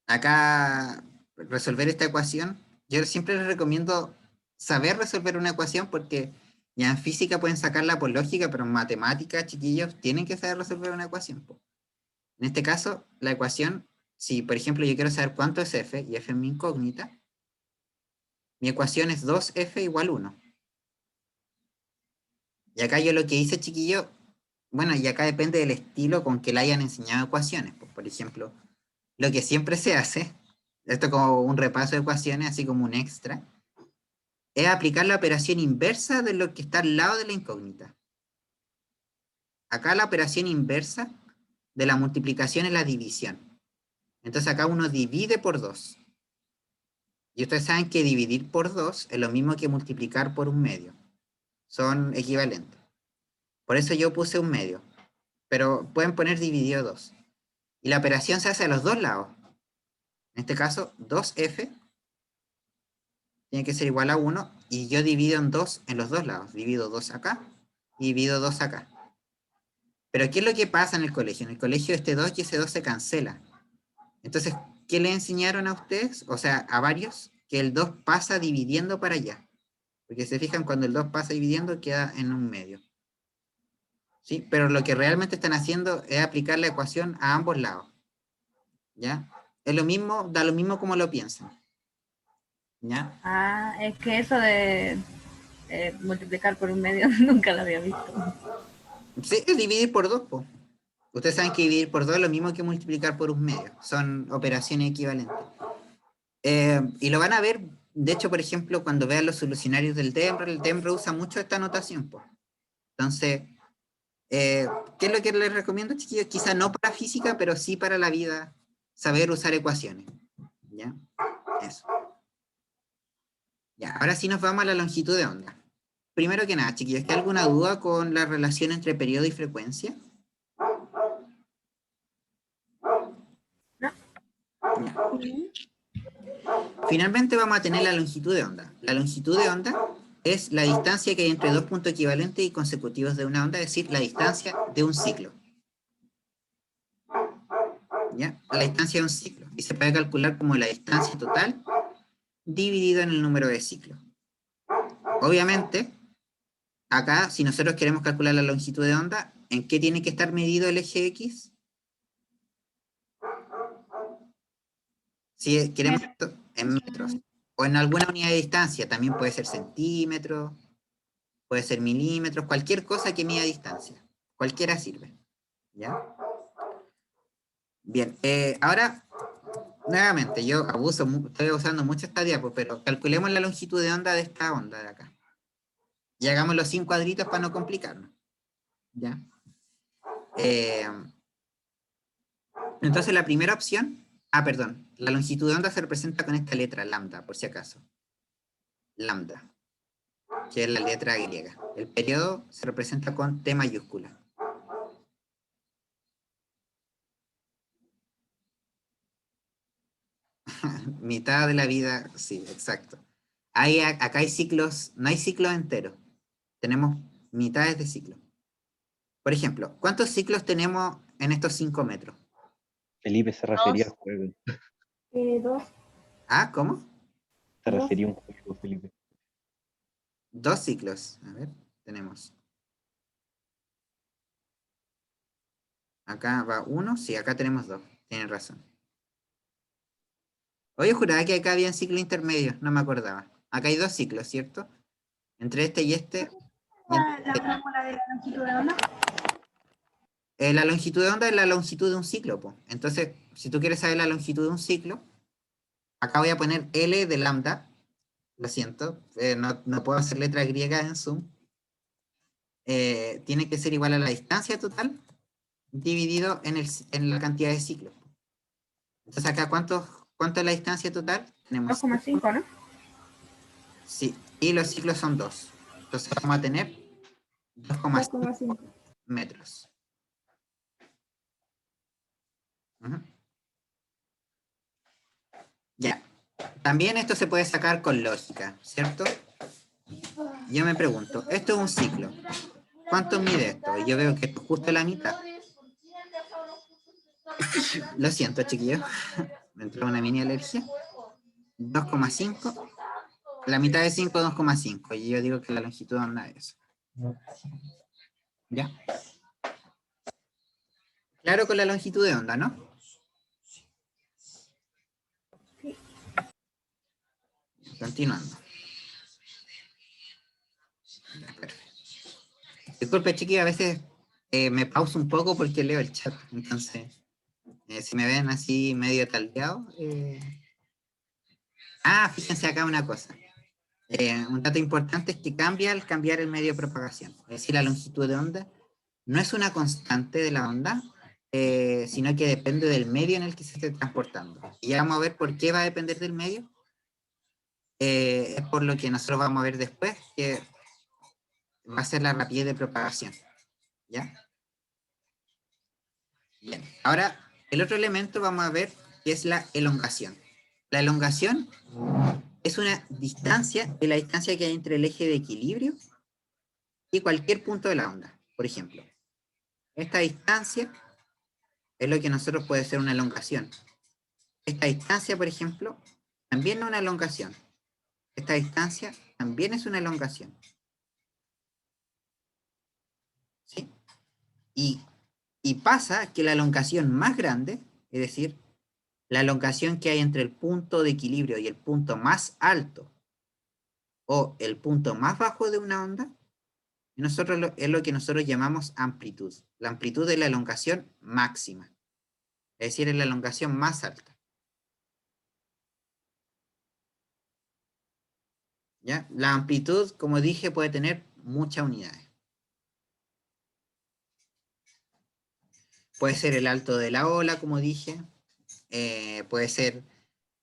acá resolver esta ecuación, yo siempre les recomiendo saber resolver una ecuación porque ya en física pueden sacarla por lógica, pero en matemática, chiquillos, tienen que saber resolver una ecuación, po. En este caso, la ecuación, si por ejemplo yo quiero saber cuánto es f, y f es mi incógnita, mi ecuación es 2f igual 1. Y acá yo lo que hice, chiquillo, bueno, y acá depende del estilo con que le hayan enseñado ecuaciones. Pues, por ejemplo, lo que siempre se hace, esto como un repaso de ecuaciones, así como un extra, es aplicar la operación inversa de lo que está al lado de la incógnita. Acá la operación inversa de la multiplicación es la división. Entonces acá uno divide por 2. Y ustedes saben que dividir por 2 es lo mismo que multiplicar por un medio. Son equivalentes. Por eso yo puse un medio. Pero pueden poner dividido 2. Y la operación se hace a los dos lados. En este caso, 2f tiene que ser igual a 1. Y yo divido en 2 en los dos lados. Divido 2 acá y divido 2 acá. Pero ¿qué es lo que pasa en el colegio? En el colegio este 2 y ese 2 se cancela. Entonces, ¿qué le enseñaron a ustedes? O sea, a varios, que el 2 pasa dividiendo para allá. Porque se fijan, cuando el 2 pasa dividiendo, queda en un medio. ¿Sí? Pero lo que realmente están haciendo es aplicar la ecuación a ambos lados. ¿Ya? Es lo mismo, da lo mismo como lo piensan. ¿Ya? Ah, es que eso de multiplicar por un medio nunca lo había visto. Sí, es dividir por 2, po. Ustedes saben que dividir por 2 es lo mismo que multiplicar por un medio. Son operaciones equivalentes. Y lo van a ver, de hecho, por ejemplo, cuando vean los solucionarios del DEMRE, el DEMRE usa mucho esta notación, po. Entonces, ¿qué es lo que les recomiendo, chiquillos? Quizá no para física, pero sí para la vida, saber usar ecuaciones. ¿Ya? Eso. Ya, ahora sí nos vamos a la longitud de onda. Primero que nada, chiquillos, ¿hay alguna duda con la relación entre periodo y frecuencia? No. Ya. Finalmente vamos a tener la longitud de onda. La longitud de onda es la distancia que hay entre dos puntos equivalentes y consecutivos de una onda, es decir, la distancia de un ciclo. ¿Ya? La distancia de un ciclo. Y se puede calcular como la distancia total dividido en el número de ciclos. Obviamente, acá, si nosotros queremos calcular la longitud de onda, ¿en qué tiene que estar medido el eje X? Si queremos en metros o en alguna unidad de distancia, también puede ser centímetros, puede ser milímetros, cualquier cosa que mida distancia. Cualquiera sirve. ¿Ya? Bien, ahora, nuevamente, yo estoy usando mucho esta diapo, pero calculemos la longitud de onda de esta onda de acá. Y hagámoslo sin cuadritos para no complicarnos. ¿Ya? Entonces la primera opción, perdón, la longitud de onda se representa con esta letra, lambda, por si acaso. Lambda, que es la letra griega. El periodo se representa con T mayúscula. Mitad de la vida, sí, exacto. Acá hay ciclos, no hay ciclos enteros. Tenemos mitades de ciclo. Por ejemplo, ¿cuántos ciclos tenemos en estos 5 metros? Felipe se refería al juego. 2. ¿Cómo? Se Dos. refería a un juego, Felipe. 2 ciclos. A ver, tenemos. Acá va 1, sí, acá tenemos 2. Tienen razón. Oye, juraba que acá había un ciclo intermedio, no me acordaba. Acá hay 2 ciclos, ¿cierto? Entre este y este. La fórmula de la longitud de onda. La longitud de onda es la longitud de un ciclo, po. Entonces, si tú quieres saber la longitud de un ciclo, acá voy a poner L de lambda. Lo siento, no puedo hacer letra griega en Zoom. Tiene que ser igual a la distancia total dividido en la cantidad de ciclos. Entonces acá, ¿cuánto es la distancia total? Tenemos 2,5, ¿no? sí, y los ciclos son 2. Entonces vamos a tener 2,5 2,5. metros. Ujú. Ya. También esto se puede sacar con lógica, ¿cierto? Yo me pregunto, esto es un ciclo. ¿Cuánto mide esto? Y yo veo que es justo la mitad. Lo siento, chiquillos. Me entró una mini alergia. 2,5. La mitad de 5 es 2,5. Y yo digo que la longitud de onda es eso. ¿Ya? Claro con la longitud de onda, ¿no? Continuando. Ya, perfecto. Disculpe, chiquillos, a veces me pauso un poco porque leo el chat. Entonces, si me ven así medio taldeado. Fíjense acá una cosa. Un dato importante es que cambia al cambiar el medio de propagación. Es decir, la longitud de onda no es una constante de la onda, sino que depende del medio en el que se esté transportando. Y ya vamos a ver por qué va a depender del medio. Es por lo que nosotros vamos a ver después, que va a ser la rapidez de propagación. ¿Ya? Bien. Ahora, el otro elemento vamos a ver que es la elongación. La elongación es una distancia, la distancia que hay entre el eje de equilibrio y cualquier punto de la onda. Por ejemplo, esta distancia es lo que nosotros puede ser una elongación. Esta distancia, por ejemplo, también es una elongación. Esta distancia también es una elongación. ¿Sí? Y pasa que la elongación más grande, es decir, la elongación que hay entre el punto de equilibrio y el punto más alto o el punto más bajo de una onda, es lo que nosotros llamamos amplitud. La amplitud es la elongación máxima, es decir, es la elongación más alta. ¿Ya? La amplitud, como dije, puede tener muchas unidades. Puede ser el alto de la ola, como dije. Puede ser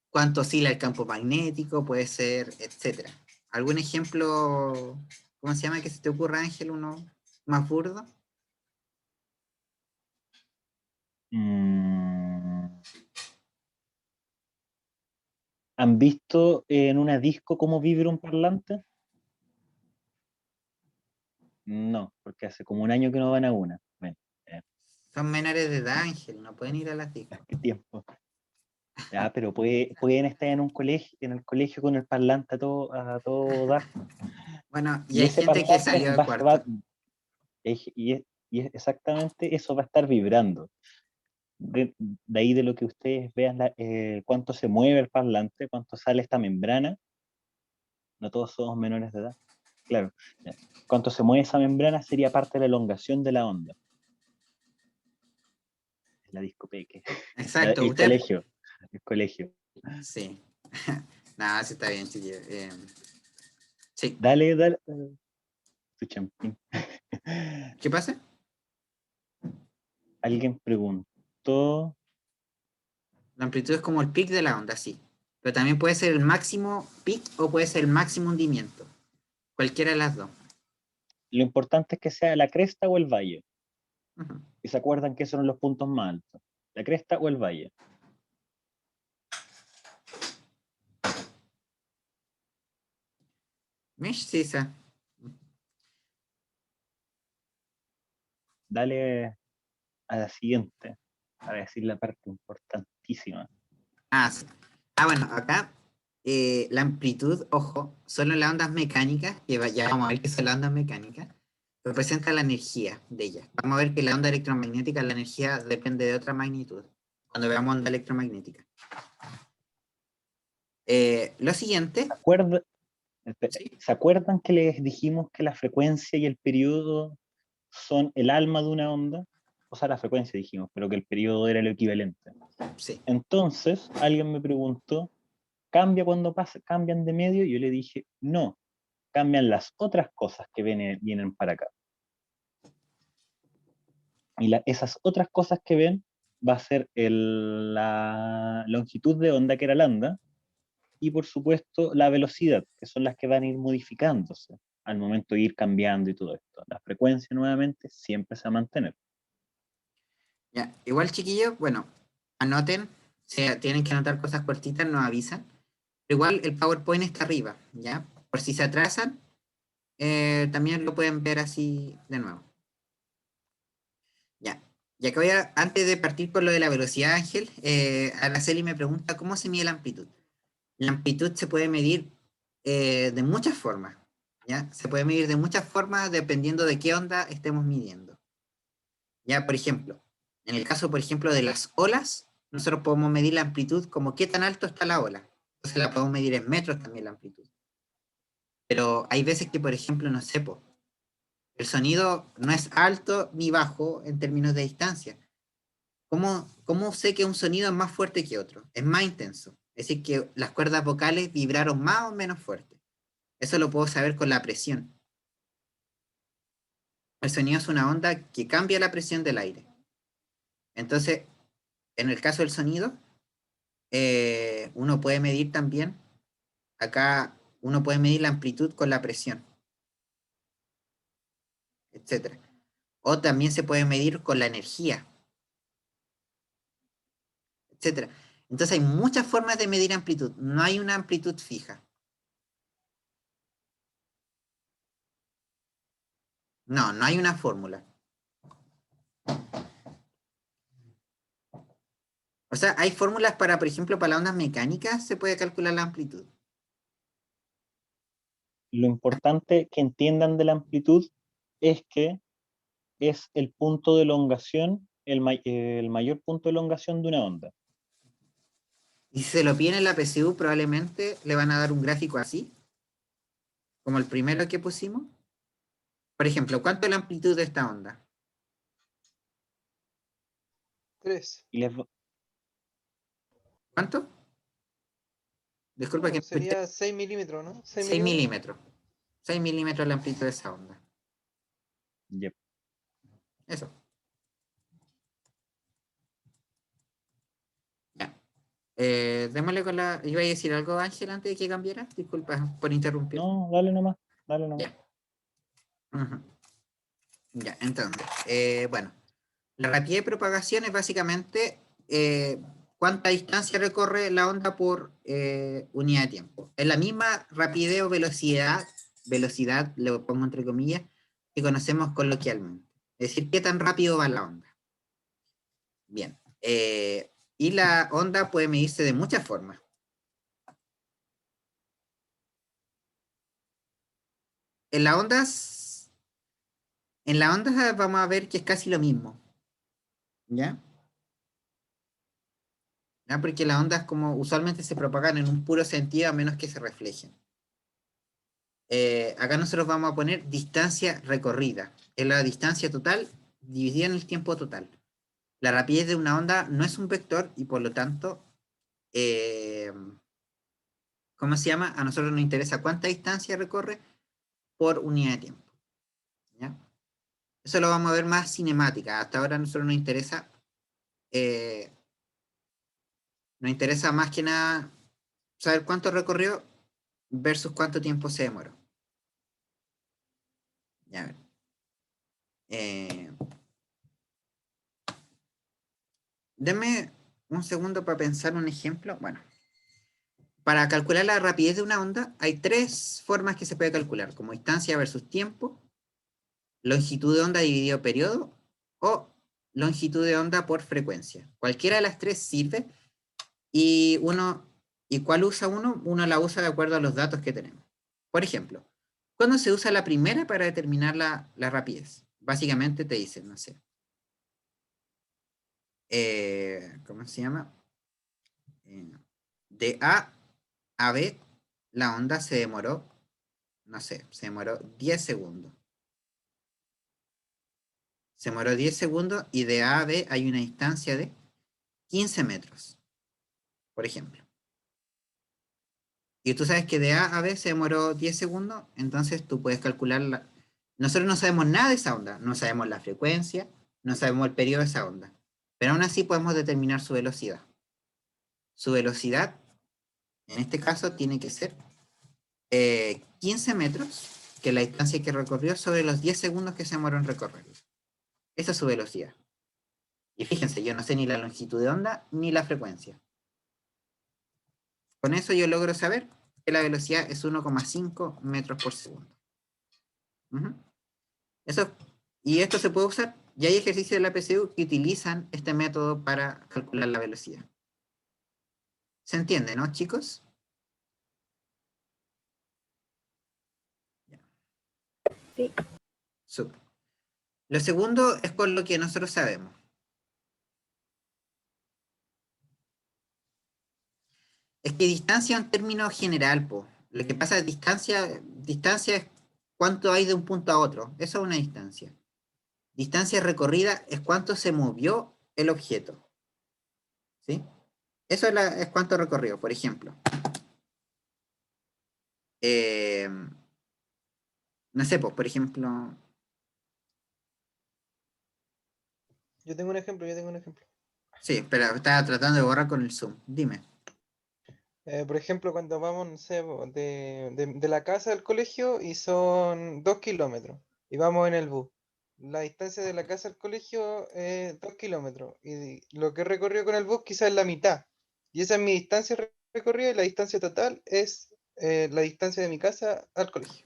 cuánto oscila el campo magnético, puede ser, etcétera. ¿Algún ejemplo, cómo se llama, que se te ocurra, Ángel, uno más burdo? ¿Han visto en una disco cómo vibra un parlante? No, porque hace como un año que no van a una. Bueno, Son menores de edad, Ángel, no pueden ir a las discos. ¿qué tiempo? Ya, pero pueden estar en el colegio con el parlante a todo dar. Bueno, y Y hay ese gente que parlante salió del cuarto. y exactamente eso va a estar vibrando. De ahí de lo que ustedes vean cuánto se mueve el parlante, cuánto sale esta membrana. No todos somos menores de edad. Claro. Cuánto se mueve esa membrana sería parte de la elongación de la onda. La discopeque. Exacto, El colegio. El colegio. Sí. Nada, sí está bien, chiquillo. Sí. Dale. Tu champín. ¿Qué pasa? Alguien preguntó. La amplitud es como el pic de la onda, sí. Pero también puede ser el máximo pic o puede ser el máximo hundimiento. Cualquiera de las dos. Lo importante es que sea la cresta o el valle. Uh-huh. Y se acuerdan que son los puntos más altos. La cresta o el valle. Mish, sí, esa. Dale a la siguiente. Para decir la parte importantísima. Sí. Bueno, acá la amplitud, ojo, solo en las ondas mecánicas, que ya vamos a ver que son las ondas mecánicas, representa la energía de ellas. Vamos a ver que la onda electromagnética, la energía depende de otra magnitud. cuando veamos onda electromagnética. Lo siguiente, ¿sí? ¿Se acuerdan que les dijimos que la frecuencia y el periodo son el alma de una onda? O sea, la frecuencia dijimos, pero que el periodo era lo equivalente. Sí. Entonces, alguien me preguntó, ¿cambia cuando cambian de medio? Y yo le dije, no, cambian las otras cosas que vienen para acá. Y esas otras cosas que ven va a ser la longitud de onda, que era lambda, y por supuesto la velocidad, que son las que van a ir modificándose al momento de ir cambiando y todo esto. La frecuencia nuevamente siempre se va a mantener. Ya, igual chiquillos, bueno, anoten, tienen que anotar cosas cortitas, nos avisan. Pero igual el PowerPoint está arriba, ¿ya? Por si se atrasan, también lo pueden ver así de nuevo. Ya, ya que antes de partir por lo de la velocidad, Ángel, Araceli me pregunta cómo se mide la amplitud. La amplitud se puede medir de muchas formas, ¿ya? Se puede medir de muchas formas dependiendo de qué onda estemos midiendo. Ya, por ejemplo, en el caso, por ejemplo, de las olas, nosotros podemos medir la amplitud como qué tan alto está la ola. Entonces la podemos medir en metros también la amplitud. Pero hay veces que, por ejemplo, no sé, el sonido no es alto ni bajo en términos de distancia. ¿Cómo sé que un sonido es más fuerte que otro? Es más intenso. Es decir, que las cuerdas vocales vibraron más o menos fuerte. Eso lo puedo saber con la presión. El sonido es una onda que cambia la presión del aire. Entonces, en el caso del sonido, uno puede medir también, acá uno puede medir la amplitud con la presión, etc. O también se puede medir con la energía, etc. Entonces hay muchas formas de medir amplitud, no hay una amplitud fija. No, no hay una fórmula. O sea, hay fórmulas para, por ejemplo, para las ondas mecánicas se puede calcular la amplitud. Lo importante que entiendan de la amplitud es que es el punto de elongación, el mayor punto de elongación de una onda. Y si se lo piden en la PSU, probablemente le van a dar un gráfico así, como el primero que pusimos. Por ejemplo, ¿cuánto es la amplitud de esta onda? 3. Y ¿Cuánto? Disculpa que Bueno, sería 6 milímetros, ¿no? 6 milímetros. 6 milímetros la amplitud de esa onda. Yep. Eso. Ya. Démosle con la... ¿Iba a decir algo, Ángel, antes de que cambiara? Disculpa por interrumpir. No, dale nomás, dale nomás. Ya. Uh-huh. Ya, entonces, bueno. La rapidez de propagación es básicamente cuánta distancia recorre la onda por unidad de tiempo. Es la misma rapidez o velocidad, lo pongo entre comillas, que conocemos coloquialmente. Es decir, qué tan rápido va la onda. Bien. Y la onda puede medirse de muchas formas. En las ondas vamos a ver que es casi lo mismo. ¿Ya? ¿Ya? Porque las ondas como usualmente se propagan en un puro sentido a menos que se reflejen. Acá nosotros vamos a poner distancia recorrida. Es la distancia total dividida en el tiempo total. La rapidez de una onda no es un vector y por lo tanto, ¿cómo se llama? A nosotros nos interesa cuánta distancia recorre por unidad de tiempo. ¿Ya? Eso lo vamos a ver más cinemática. Hasta ahora a nosotros nos interesa más que nada saber cuánto recorrió versus cuánto tiempo se demoró. Ya ver. Denme un segundo para pensar un ejemplo. Bueno, para calcular la rapidez de una onda hay tres formas que se puede calcular, como distancia versus tiempo, longitud de onda dividido periodo o longitud de onda por frecuencia. Cualquiera de las tres sirve y ¿cuál usa uno? Uno la usa de acuerdo a los datos que tenemos. Por ejemplo, ¿cuándo se usa la primera para determinar la rapidez? Básicamente te dicen, no sé. ¿cómo se llama? De A a B, la onda se demoró, no sé, se demoró 10 segundos. Se demoró 10 segundos y de A a B hay una distancia de 15 metros, por ejemplo. Y tú sabes que de A a B se demoró 10 segundos, entonces tú puedes calcular Nosotros no sabemos nada de esa onda, no sabemos la frecuencia, no sabemos el periodo de esa onda, pero aún así podemos determinar su velocidad. Su velocidad, en este caso, tiene que ser 15 metros, que es la distancia que recorrió sobre los 10 segundos que se demoró en recorrerlo. Esa es su velocidad. Y fíjense, yo no sé ni la longitud de onda ni la frecuencia. Con eso yo logro saber que la velocidad es 1,5 metros por segundo. Ujú. Eso, y esto se puede usar. Y hay ejercicios de la PSU que utilizan este método para calcular la velocidad. ¿Se entiende, no, chicos? Sí. Súper. Lo segundo es con lo que nosotros sabemos. Es que distancia es un término general, po. Lo que pasa es distancia es cuánto hay de un punto a otro. Eso es una distancia. Distancia recorrida es cuánto se movió el objeto. ¿Sí? Eso es cuánto recorrido, por ejemplo. Eh, no sé, pues, por ejemplo. Yo tengo un ejemplo, Sí, pero estaba tratando de borrar con el zoom. Dime. Por ejemplo, cuando vamos, no sé, de la casa al colegio y son 2 kilómetros y vamos en el bus. La distancia de la casa al colegio es 2 kilómetros y lo que he recorrido con el bus quizás es la mitad. Y esa es mi distancia recorrida y la distancia total es la distancia de mi casa al colegio.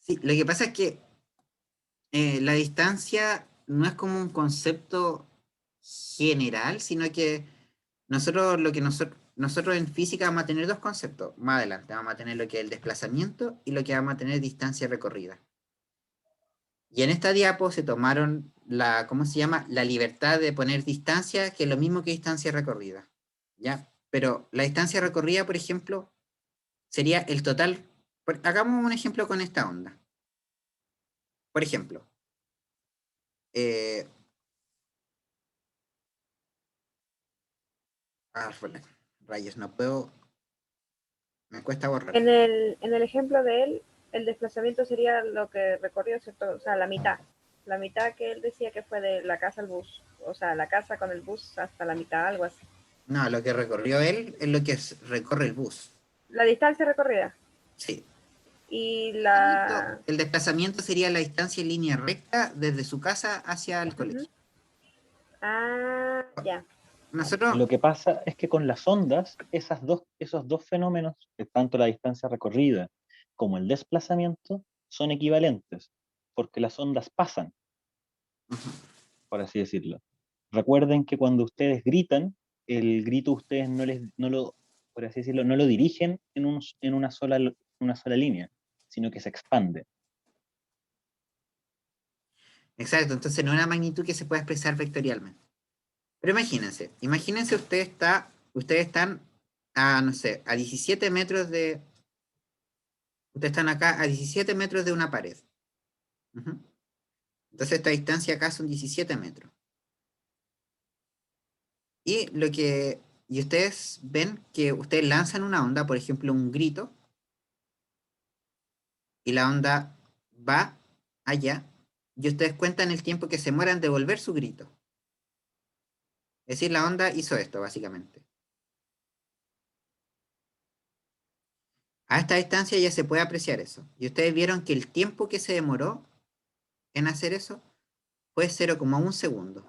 Sí, lo que pasa es que la distancia no es como un concepto general, sino que nosotros en física vamos a tener dos conceptos. Más adelante vamos a tener lo que es el desplazamiento y lo que vamos a tener distancia recorrida. Y en esta diapo se tomaron ¿cómo se llama? La libertad de poner distancia, que es lo mismo que distancia recorrida. ¿Ya? Pero la distancia recorrida, por ejemplo, sería el total. Hagamos un ejemplo con esta onda. Por ejemplo, eh, rayos, no puedo. Me cuesta borrar. En el ejemplo de él, el desplazamiento sería lo que recorrió, ¿cierto? O sea, la mitad. La mitad que él decía que fue de la casa al bus. O sea, la casa con el bus hasta la mitad, algo así. No, lo que recorrió él es lo que recorre el bus. La distancia recorrida. Sí. Y la... El desplazamiento sería la distancia en línea recta desde su casa hacia el colegio. Ah, ya. Nosotros, Lo que pasa es que con las ondas, esos dos fenómenos, tanto la distancia recorrida como el desplazamiento, son equivalentes, porque las ondas pasan, por así decirlo. Recuerden que cuando ustedes gritan, el grito ustedes por así decirlo, no lo dirigen en una sola línea, sino que se expande. exacto, entonces no es una magnitud que se pueda expresar vectorialmente. Pero imagínense ustedes están a, no sé, a 17 metros ustedes están acá a 17 metros de una pared. Ujú. Entonces esta distancia acá son 17 metros. Y ustedes ven que ustedes lanzan una onda, por ejemplo, un grito, y la onda va allá, y ustedes cuentan el tiempo que se muera en devolver su grito. Es decir, la onda hizo esto, básicamente. A esta distancia ya se puede apreciar eso. Y ustedes vieron que el tiempo que se demoró en hacer eso fue 0,1 segundo.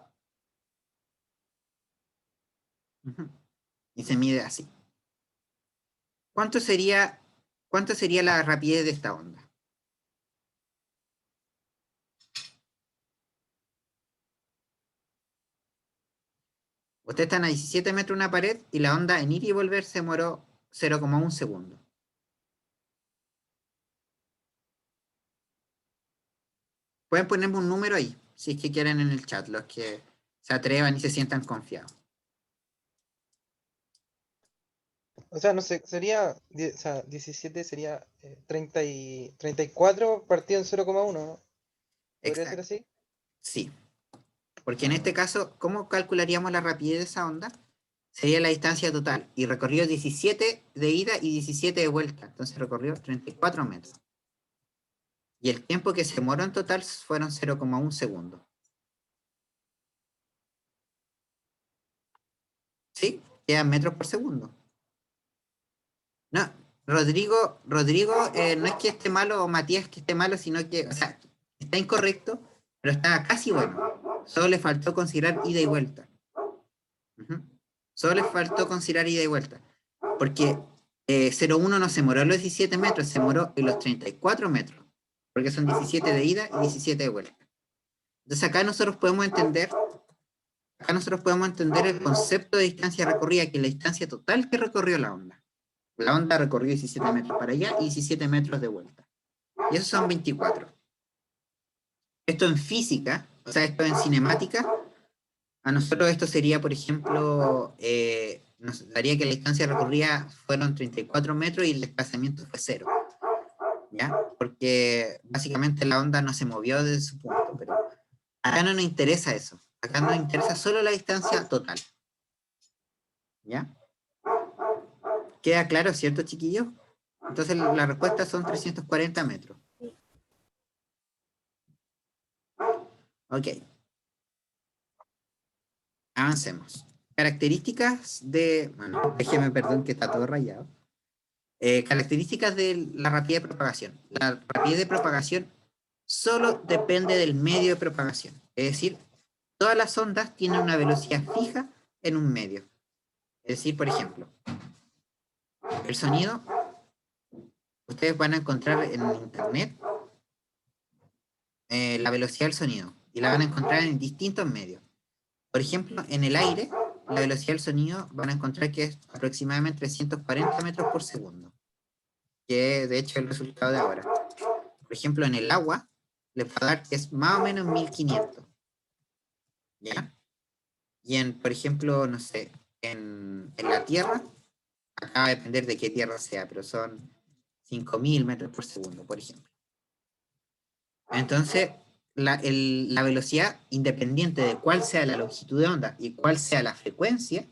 Ujú. Y se mide así. ¿Cuánto sería la rapidez de esta onda? Ustedes están a 17 metros de una pared y la onda en ir y volver se demoró 0,1 segundo. Pueden ponerme un número ahí, si es que quieren en el chat, los que se atrevan y se sientan confiados. O sea, no sé, sería, o sea, 17 sería 34 partido en 0,1, ¿no? ¿Podría ser Exacto. así? Sí. Porque en este caso, ¿cómo calcularíamos la rapidez de esa onda? Sería la distancia total. Y recorrió 17 de ida y 17 de vuelta. Entonces recorrió 34 metros. Y el tiempo que se demoró en total fueron 0,1 segundos. ¿Sí? Quedan metros por segundo. No, Rodrigo, no es que esté malo o Matías que esté malo, sino que, o sea, está incorrecto, pero está casi bueno. Solo le faltó considerar ida y vuelta. Ujú. Solo le faltó considerar ida y vuelta. Porque 0,1 no se demoró en los 17 metros, se demoró en los 34 metros. Porque son 17 de ida y 17 de vuelta. Entonces acá nosotros podemos entender el concepto de distancia recorrida, que es la distancia total que recorrió la onda. La onda recorrió 17 metros para allá y 17 metros de vuelta. Y esos son 24. Esto en física, o sea, esto en cinemática, a nosotros esto sería, por ejemplo, nos daría que la distancia recorrida fueron 34 metros y el desplazamiento fue 0. ¿Ya? Porque básicamente la onda no se movió desde su punto, pero acá no nos interesa eso. Acá nos interesa solo la distancia total. ¿Ya? ¿Queda claro, cierto, chiquillos? Entonces la respuesta son 340 metros. Ok. Avancemos. Características de... Bueno, déjeme, perdón, que está todo rayado. Características de la rapidez de propagación. La rapidez de propagación solo depende del medio de propagación. Es decir, todas las ondas tienen una velocidad fija en un medio. Es decir, por ejemplo, el sonido, ustedes van a encontrar en internet la velocidad del sonido y la van a encontrar en distintos medios. Por ejemplo, en el aire, la velocidad del sonido van a encontrar que es aproximadamente 340 metros por segundo, que de hecho es el resultado de ahora. Por ejemplo, en el agua, les va a dar que es más o menos 1500. ¿Ya? Y por ejemplo, no sé, en la Tierra, acá va a depender de qué tierra sea, pero son 5000 metros por segundo, por ejemplo. Entonces, la velocidad, independiente de cuál sea la longitud de onda y cuál sea la frecuencia,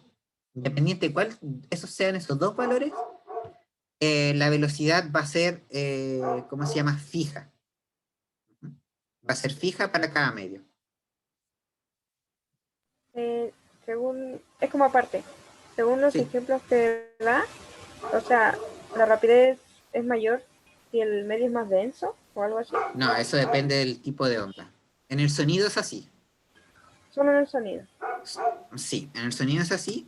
independiente de cuál esos sean esos dos valores, la velocidad va a ser, ¿cómo se llama? Fija. Va a ser fija para cada medio. Según, es como aparte, según los Sí. ejemplos que da, o sea, la rapidez es mayor si el medio es más denso o algo así. No, eso depende del tipo de onda. En el sonido es así. Solo en el sonido. Sí, en el sonido es así,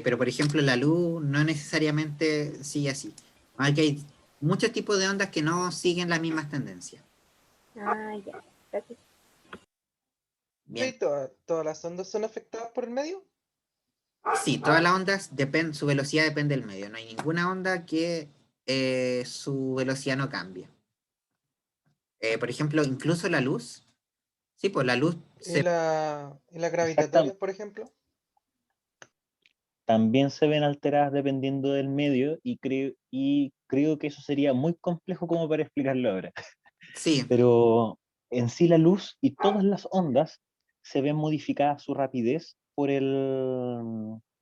pero por ejemplo la luz no necesariamente sigue así. Aunque hay muchos tipos de ondas que no siguen las mismas tendencias. Ah, ya. Gracias. Bien. Sí, todas las ondas son afectadas por el medio. Sí, todas las ondas su velocidad depende del medio. No hay ninguna onda que su velocidad no cambie. Por ejemplo, incluso la luz. Sí, pues la luz Y la gravitatoria, Exactamente. por ejemplo. También se ven alteradas dependiendo del medio y creo que eso sería muy complejo como para explicarlo ahora. Sí, Pero en sí la luz y todas las ondas se ven modificadas su rapidez por el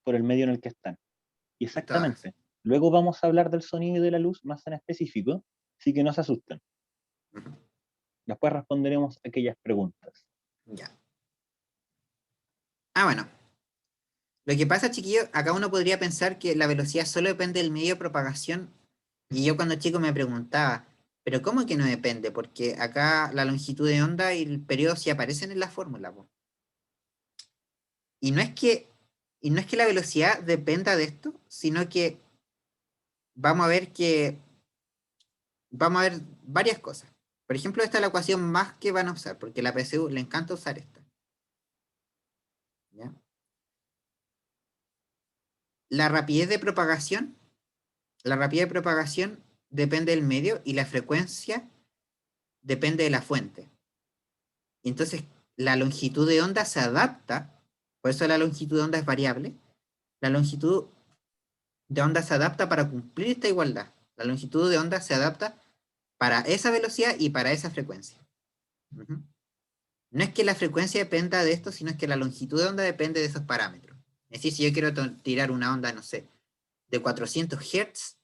medio en el que están. Y y todas. exactamente. Luego vamos a hablar del sonido y de la luz más en específico, así que no se asusten. Ujú, Después responderemos aquellas preguntas. ya. Ah, bueno. Lo que pasa, chiquillos, acá uno podría pensar que la velocidad solo depende del medio de propagación. Y yo cuando chico me preguntaba, ¿pero cómo que no depende? Porque acá la longitud de onda y el periodo sí aparecen en la fórmula, po. Y no es que, y no es que la velocidad dependa de esto, sino que vamos a ver que vamos a ver varias cosas. Por ejemplo, esta es la ecuación más que van a usar, porque la PSU le encanta usar esta. ¿Ya? La rapidez de propagación, la rapidez de propagación depende del medio y la frecuencia depende de la fuente. Entonces, la longitud de onda se adapta, por eso la longitud de onda es variable, la longitud de onda se adapta para cumplir esta igualdad. La longitud de onda se adapta para esa velocidad y para esa frecuencia. Ujú. No es que la frecuencia dependa de esto, sino es que la longitud de onda depende de esos parámetros. Es decir, si yo quiero tirar una onda, no sé, de 400 Hz,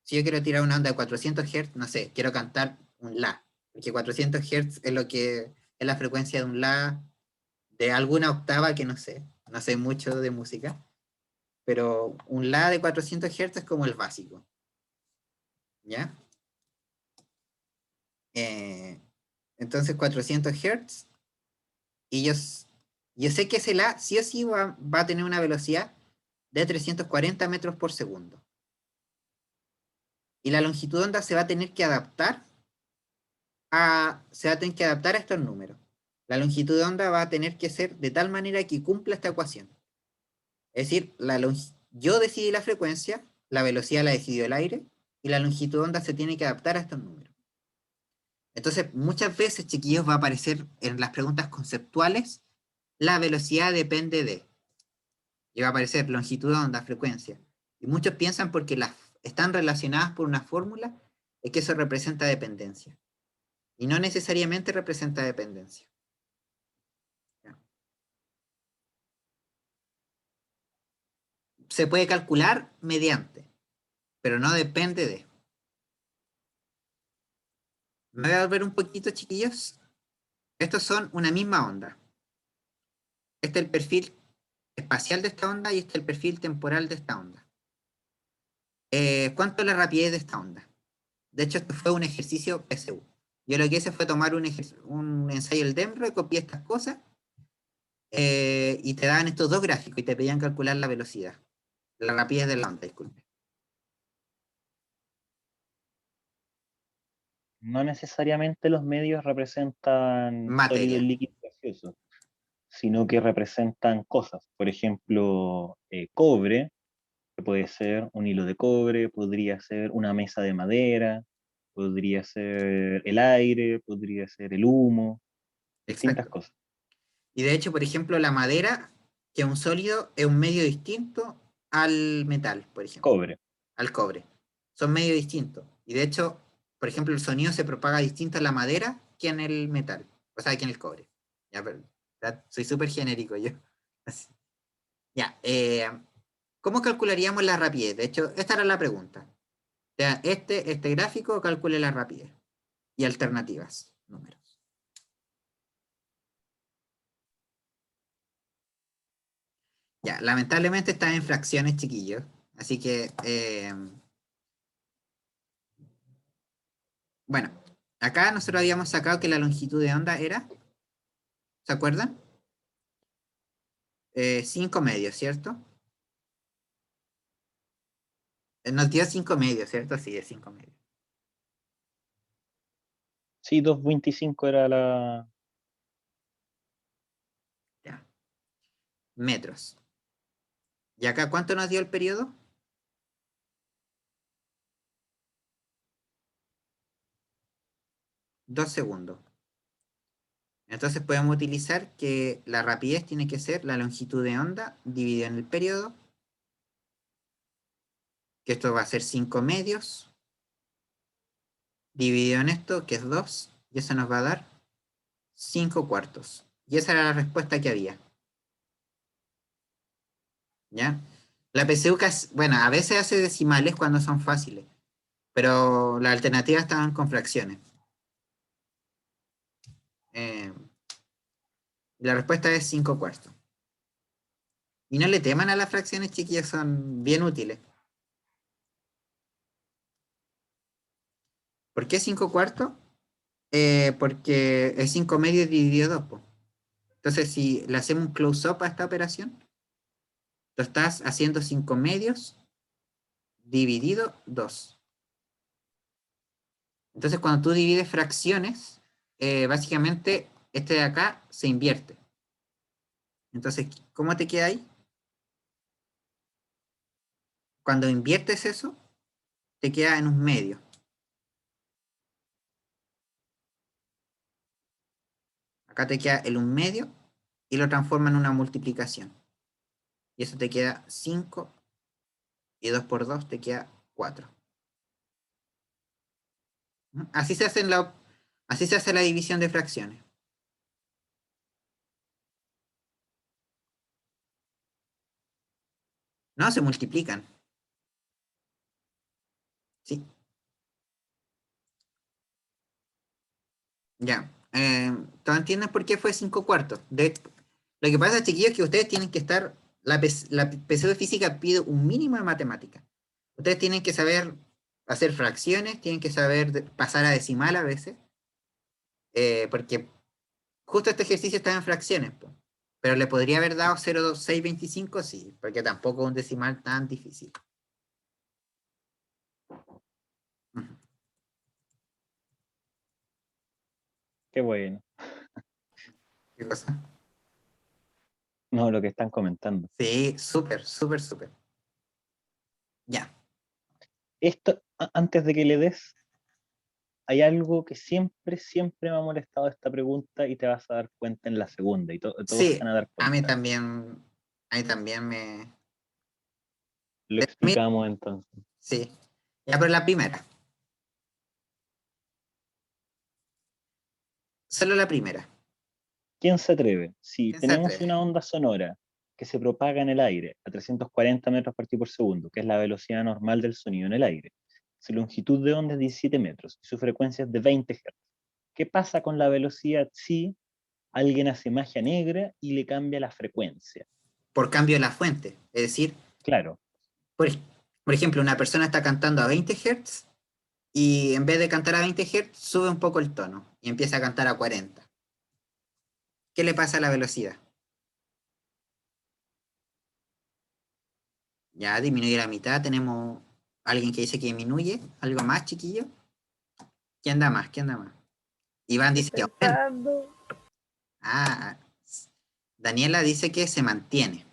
si yo quiero tirar una onda de 400 Hz, no sé, quiero cantar un La, porque 400 Hz es lo que es la frecuencia de un La de alguna octava que no sé mucho de música, pero un La de 400 Hz es como el básico, ¿ya? Entonces 400 Hz, y yo sé que ese La sí o sí va a tener una velocidad de 340 metros por segundo. Y la longitud de onda se va a tener que adaptar a estos números. La longitud de onda va a tener que ser de tal manera que cumpla esta ecuación. Es decir, yo decidí la frecuencia, la velocidad la decidió el aire, y la longitud de onda se tiene que adaptar a estos números. Entonces, muchas veces, chiquillos, va a aparecer en las preguntas conceptuales, la velocidad depende de, y va a aparecer longitud de onda, frecuencia. Y muchos piensan porque están relacionadas por una fórmula, es que eso representa dependencia. Y no necesariamente representa dependencia. Se puede calcular mediante, pero no depende de. Me voy a volver un poquito, chiquillos. Estos son una misma onda. Este es el perfil espacial de esta onda y este es el perfil temporal de esta onda. ¿Cuánto es la rapidez de esta onda? De hecho, esto fue un ejercicio PSU. Yo lo que hice fue tomar un ensayo del DEMRO y copié estas cosas y te daban estos dos gráficos y te pedían calcular la velocidad, la rapidez de la onda, disculpe. No necesariamente los medios representan Materia. sólidos, líquidos, gaseosos, sino que representan cosas. Por ejemplo, cobre, que puede ser un hilo de cobre, podría ser una mesa de madera, podría ser el aire, podría ser el humo, distintas Exacto. cosas. Y de hecho, por ejemplo, la madera, que es un sólido, es un medio distinto al metal, por ejemplo, Cobre. al cobre. Son medios distintos. Y de hecho, por ejemplo, el sonido se propaga distinto en la madera que en el metal, o sea, que en el cobre. Ya, pero, soy súper genérico yo. Así. Ya, ¿cómo calcularíamos la rapidez? De hecho, esta era la pregunta. O sea, este gráfico calcule la rapidez y alternativas, números. Ya, lamentablemente está en fracciones, chiquillos. Así que, bueno, acá nosotros habíamos sacado que la longitud de onda era, ¿se acuerdan? 5 medios, ¿cierto? Nos dio 5 medios, ¿cierto? Sí, es 5 medios. Sí, 225 era la... Ya. Metros. ¿Y acá cuánto nos dio el periodo? 2 segundos. Entonces podemos utilizar que la rapidez tiene que ser la longitud de onda dividida en el periodo, que esto va a ser 5 medios, dividido en esto, que es 2, y eso nos va a dar 5 cuartos. Y esa era la respuesta que había. ¿Ya? La PSU, bueno, a veces hace decimales cuando son fáciles, pero las alternativas estaban con fracciones. La respuesta es 5 cuartos. Y no le teman a las fracciones, chiquillas, son bien útiles. ¿Por qué 5 cuartos? Porque es 5 medios dividido 2, po. Entonces, si le hacemos un close-up a esta operación, lo estás haciendo 5 medios dividido 2. Entonces, cuando tú divides fracciones, básicamente este de acá se invierte. Entonces, ¿cómo te queda ahí? Cuando inviertes eso, te queda en un medio. Acá te queda el 1/2 y lo transforma en una multiplicación. Y eso te queda 5 y 2 por 2 te queda 4. Así se hace la división de fracciones. No, se multiplican. Sí. Ya. ¿Todos entienden por qué fue 5/4? Lo que pasa, chiquillos, es que ustedes tienen que estar. La PC de física pide un mínimo de matemática. Ustedes tienen que saber hacer fracciones, tienen que saber pasar a decimal a veces, porque justo este ejercicio está en fracciones, po. Pero le podría haber dado 0,2625, sí, porque tampoco es un decimal tan difícil. Ujú. Qué bueno. ¿Qué cosa? No, lo que están comentando. Sí, súper, súper, súper. Ya. Esto, antes de que le des, hay algo que siempre, siempre me ha molestado esta pregunta y te vas a dar cuenta en la segunda y todos se Sí, van a dar a mí cuenta. también me. Lo explicamos entonces. Sí. Ya, pero la primera. Solo la primera. ¿Quién se atreve? Si ¿Quién se tenemos atreve? una onda sonora que se propaga en el aire a 340 metros por segundo, que es la velocidad normal del sonido en el aire, su longitud de onda es 17 metros y su frecuencia es de 20 Hz. ¿Qué pasa con la velocidad si alguien hace magia negra y le cambia la frecuencia? Por cambio de la fuente. Es decir, Claro, por, por ejemplo, una persona está cantando a 20 Hz y en vez de cantar a 20 Hz sube un poco el tono y empieza a cantar a 40. ¿Qué le pasa a la velocidad? Ya disminuye la mitad. Tenemos alguien que dice que disminuye. ¿Algo más, chiquillo? ¿Quién da más? ¿Quién da más? Iván dice que aumenta. Pensando. Ah, Daniela dice que se mantiene.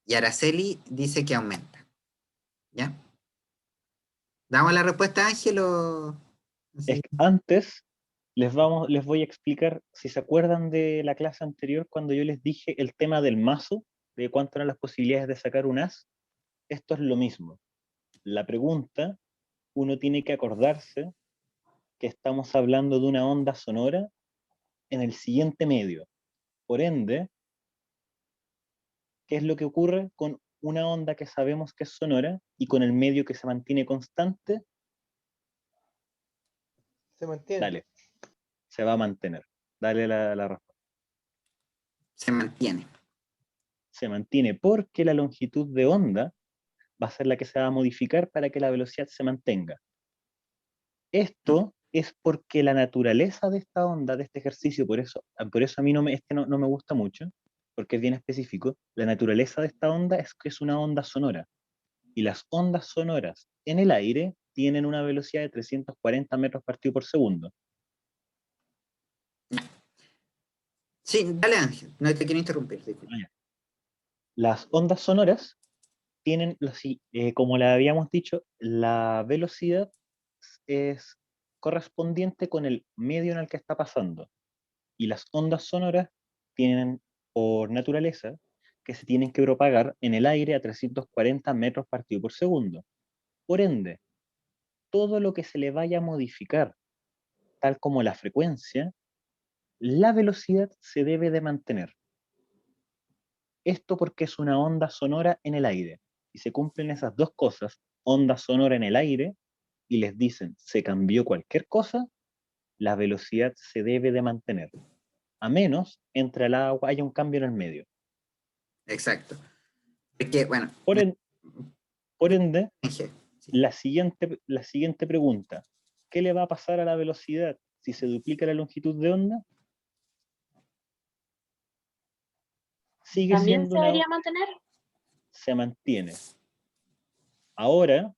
Y Araceli dice que aumenta. ¿Ya? ¿Damos la respuesta, Ángel, o...? es Sí. que antes les voy a explicar, si se acuerdan de la clase anterior, cuando yo les dije el tema del mazo, de cuántas eran las posibilidades de sacar un as, esto es lo mismo. La pregunta, uno tiene que acordarse que estamos hablando de una onda sonora en el siguiente medio. Por ende, ¿qué es lo que ocurre con una onda que sabemos que es sonora y con el medio que se mantiene constante? Se mantiene. Dale, se va a mantener. Dale la respuesta. Se mantiene. Se mantiene porque la longitud de onda va a ser la que se va a modificar para que la velocidad se mantenga. Esto es porque la naturaleza de esta onda, de este ejercicio, por eso a mí no me gusta mucho, porque es bien específico, la naturaleza de esta onda es que es una onda sonora. Y las ondas sonoras en el aire tienen una velocidad de 340 metros partido por segundo. Sí, dale, Ángel. No te quiero interrumpir. Disculpa. Las ondas sonoras tienen, como le habíamos dicho, la velocidad es correspondiente con el medio en el que está pasando. Y las ondas sonoras tienen, por naturaleza, que se tienen que propagar en el aire a 340 metros partido por segundo. Por ende, todo lo que se le vaya a modificar, tal como la frecuencia, la velocidad se debe de mantener. Esto porque es una onda sonora en el aire. Y se cumplen esas dos cosas, onda sonora en el aire, y les dicen, se cambió cualquier cosa, la velocidad se debe de mantener. A menos, entre el agua haya un cambio en el medio. Exacto. Es que, bueno, Por ende, Ángel, sí. la siguiente pregunta, ¿qué le va a pasar a la velocidad si se duplica la longitud de onda? Sigue ¿También siendo se debería mantener? se mantiene. Ahora,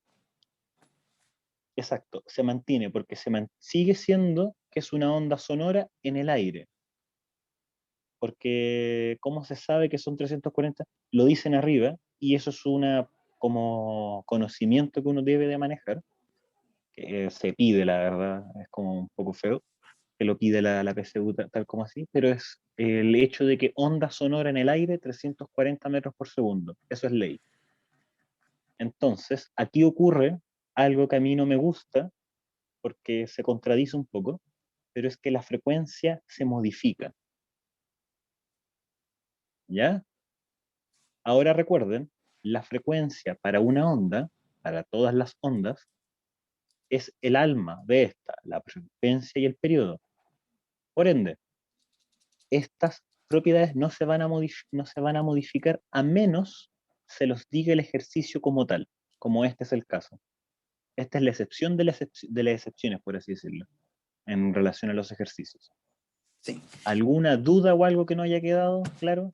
exacto, se mantiene porque sigue siendo que es una onda sonora en el aire. Porque, ¿cómo se sabe que son 340? Lo dicen arriba, y eso es una como conocimiento que uno debe de manejar, que se pide, la verdad, es como un poco feo. que lo pide la PSU tal como así, pero es el hecho de que onda sonora en el aire 340 metros por segundo. Eso es ley. Entonces, aquí ocurre algo que a mí no me gusta, porque se contradice un poco, pero es que la frecuencia se modifica. ¿Ya? Ahora recuerden, la frecuencia para una onda, para todas las ondas, es el alma de esta, la frecuencia y el periodo. Por ende, estas propiedades no se van a modificar a menos se los diga el ejercicio como tal, como este es el caso. Esta es la excepción de las excepciones, por así decirlo, en relación a los ejercicios. Sí. ¿Alguna duda o algo que no haya quedado claro?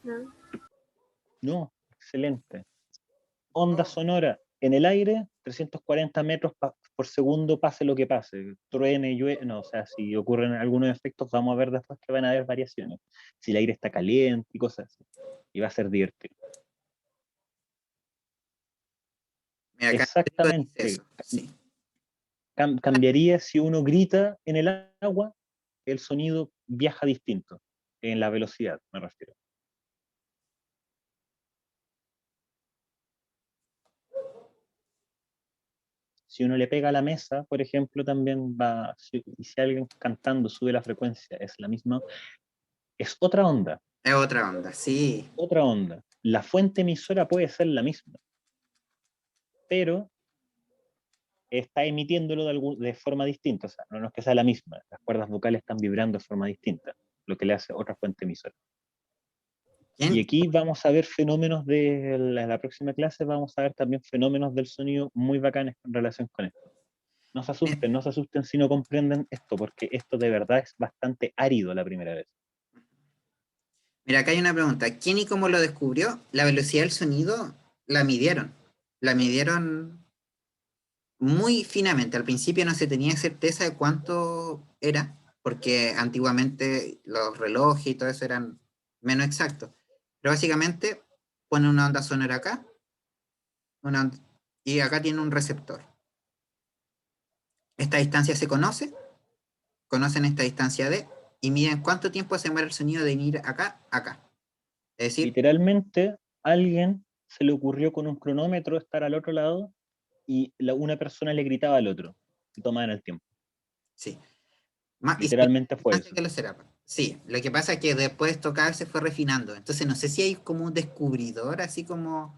¿No? No, excelente. Onda sonora en el aire, 340 metros por segundo, pase lo que pase, truene, llueve, no, o sea, si ocurren algunos efectos, vamos a ver después que van a haber variaciones. Si el aire está caliente y cosas así. Y va a ser divertido. Mira, acá dice Exactamente. eso. Sí. Cambiaría si uno grita en el agua, el sonido viaja distinto, en la velocidad, me refiero. Si uno le pega a la mesa, por ejemplo, también va, y si alguien cantando sube la frecuencia, es la misma, es otra onda, Es otra onda, sí. otra onda. La fuente emisora puede ser la misma, pero está emitiéndolo de forma distinta, o sea, no es que sea la misma, las cuerdas vocales están vibrando de forma distinta, lo que le hace otra fuente emisora. Y ¿Quién? aquí vamos a ver fenómenos de la próxima clase, vamos a ver también fenómenos del sonido muy bacanes en relación con esto. No se asusten si no comprenden esto, porque esto de verdad es bastante árido la primera vez. Mira, acá hay una pregunta. ¿Quién y cómo lo descubrió? La velocidad del sonido la midieron. La midieron muy finamente. Al principio no se tenía certeza de cuánto era, porque antiguamente los relojes y todo eso eran menos exactos. Pero básicamente pone una onda sonora acá y acá tiene un receptor. Esta distancia se conoce, conocen esta distancia D y miden cuánto tiempo se demora el sonido de ir acá a acá. Es decir, Literalmente, a alguien se le ocurrió con un cronómetro estar al otro lado y una persona le gritaba al otro y tomaban el tiempo. sí. Y Literalmente fue antes eso. que lo será. Sí, lo que pasa es que después tocar se fue refinando. Entonces no sé si hay como un descubridor, así como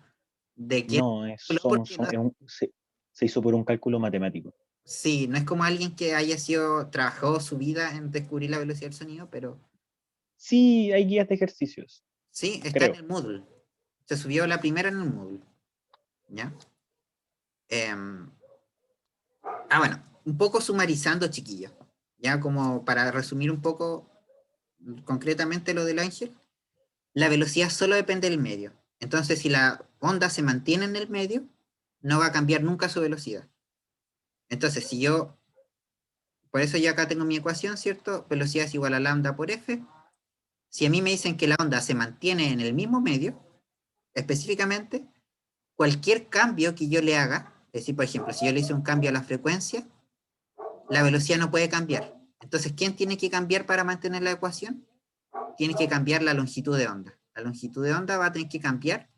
de quién. No, Porque no, se hizo por un cálculo matemático. sí, no es como alguien que haya sido, trabajado su vida en descubrir la velocidad del sonido, pero Sí, hay guías de ejercicios, sí, está en creo. el Moodle. Se subió la primera en el Moodle. ¿Ya? Em, bueno, un poco sumarizando, chiquillos. Ya como para resumir un poco concretamente lo del ángel. La velocidad solo depende del medio. Entonces, si la onda se mantiene en el medio, no va a cambiar nunca su velocidad. Entonces, si yo, por eso yo acá tengo mi ecuación, ¿cierto? Velocidad es igual a lambda por f. Si a mí me dicen que la onda se mantiene en el mismo medio, específicamente, cualquier cambio que yo le haga, es decir, por ejemplo, si yo le hice un cambio a la frecuencia, la velocidad no puede cambiar. Entonces, ¿quién tiene que cambiar para mantener la ecuación? Tiene que cambiar la longitud de onda. La longitud de onda va a tener que cambiar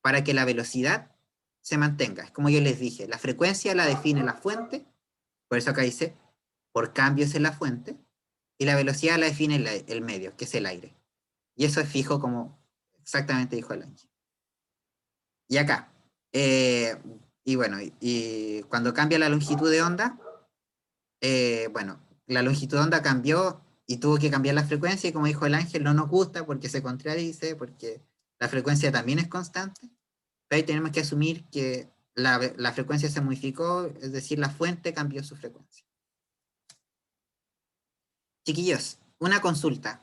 para que la velocidad se mantenga. Es como yo les dije, la frecuencia la define la fuente, por eso acá dice, por cambios en la fuente, y la velocidad la define el medio, que es el aire. Y eso es fijo como exactamente dijo el ángel. Y acá, y bueno, y cuando cambia la longitud de onda, bueno, la longitud de onda cambió y tuvo que cambiar la frecuencia y como dijo el ángel, no nos gusta porque se contradice, porque la frecuencia también es constante, pero ahí tenemos que asumir que la frecuencia se modificó, es decir, la fuente cambió su frecuencia. Chiquillos, una consulta.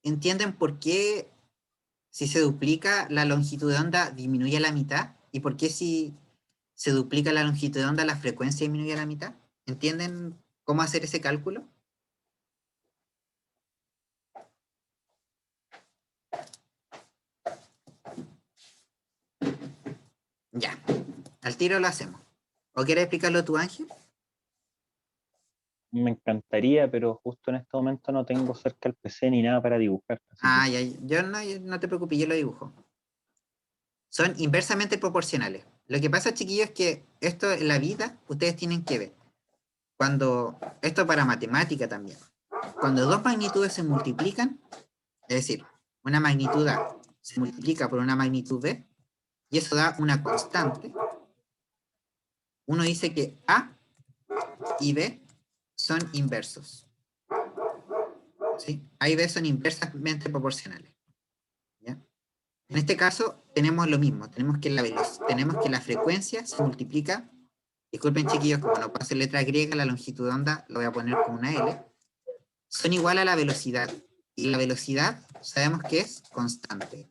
¿Entienden por qué si se duplica la longitud de onda disminuye a la mitad? ¿Y por qué si se duplica la longitud de onda la frecuencia disminuye a la mitad? ¿Entienden cómo hacer ese cálculo? Ya, al tiro lo hacemos. ¿O quieres explicarlo tú, Ángel? Me encantaría, pero justo en este momento no tengo cerca el PC ni nada para dibujar. Así que Yo no te preocupes, yo lo dibujo. Son inversamente proporcionales. Lo que pasa, chiquillos, es que esto en la vida ustedes tienen que ver. Esto para matemática también. Cuando dos magnitudes se multiplican, es decir, una magnitud A se multiplica por una magnitud B, y eso da una constante, uno dice que A y B son inversos. ¿Sí? A y B son inversamente proporcionales. ¿Ya? En este caso tenemos lo mismo, tenemos que la frecuencia se multiplica. Disculpen, chiquillos, como no pasa letra griega, la longitud de onda lo voy a poner como una L. Son igual a la velocidad. Y la velocidad sabemos que es constante.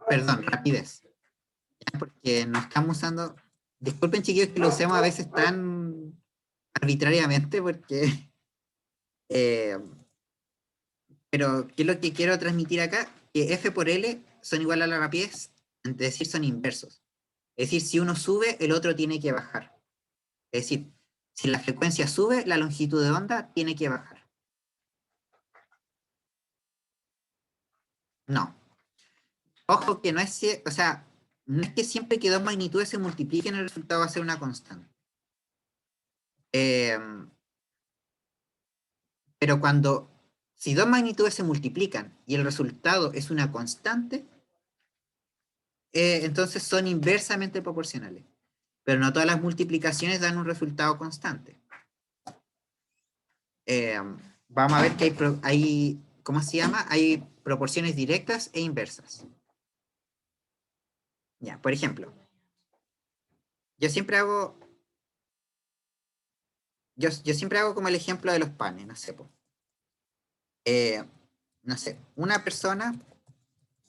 Perdón, rapidez. ¿Ya? Porque no estamos usando... Disculpen, chiquillos, que lo usemos a veces tan arbitrariamente, porque... pero, ¿qué es lo que quiero transmitir acá? Que F por L son igual a la rapidez, es decir, son inversos. Es decir, si uno sube, el otro tiene que bajar. Es decir, si la frecuencia sube, la longitud de onda tiene que bajar. No. Ojo que no es, o sea, no es que siempre que dos magnitudes se multipliquen el resultado va a ser una constante. Pero si dos magnitudes se multiplican y el resultado es una constante, entonces son inversamente proporcionales. Pero no todas las multiplicaciones dan un resultado constante. Vamos a ver que hay, ¿cómo se llama? Hay proporciones directas e inversas. Ya, por ejemplo, yo siempre hago como el ejemplo de los panes, no sé, no sé, una persona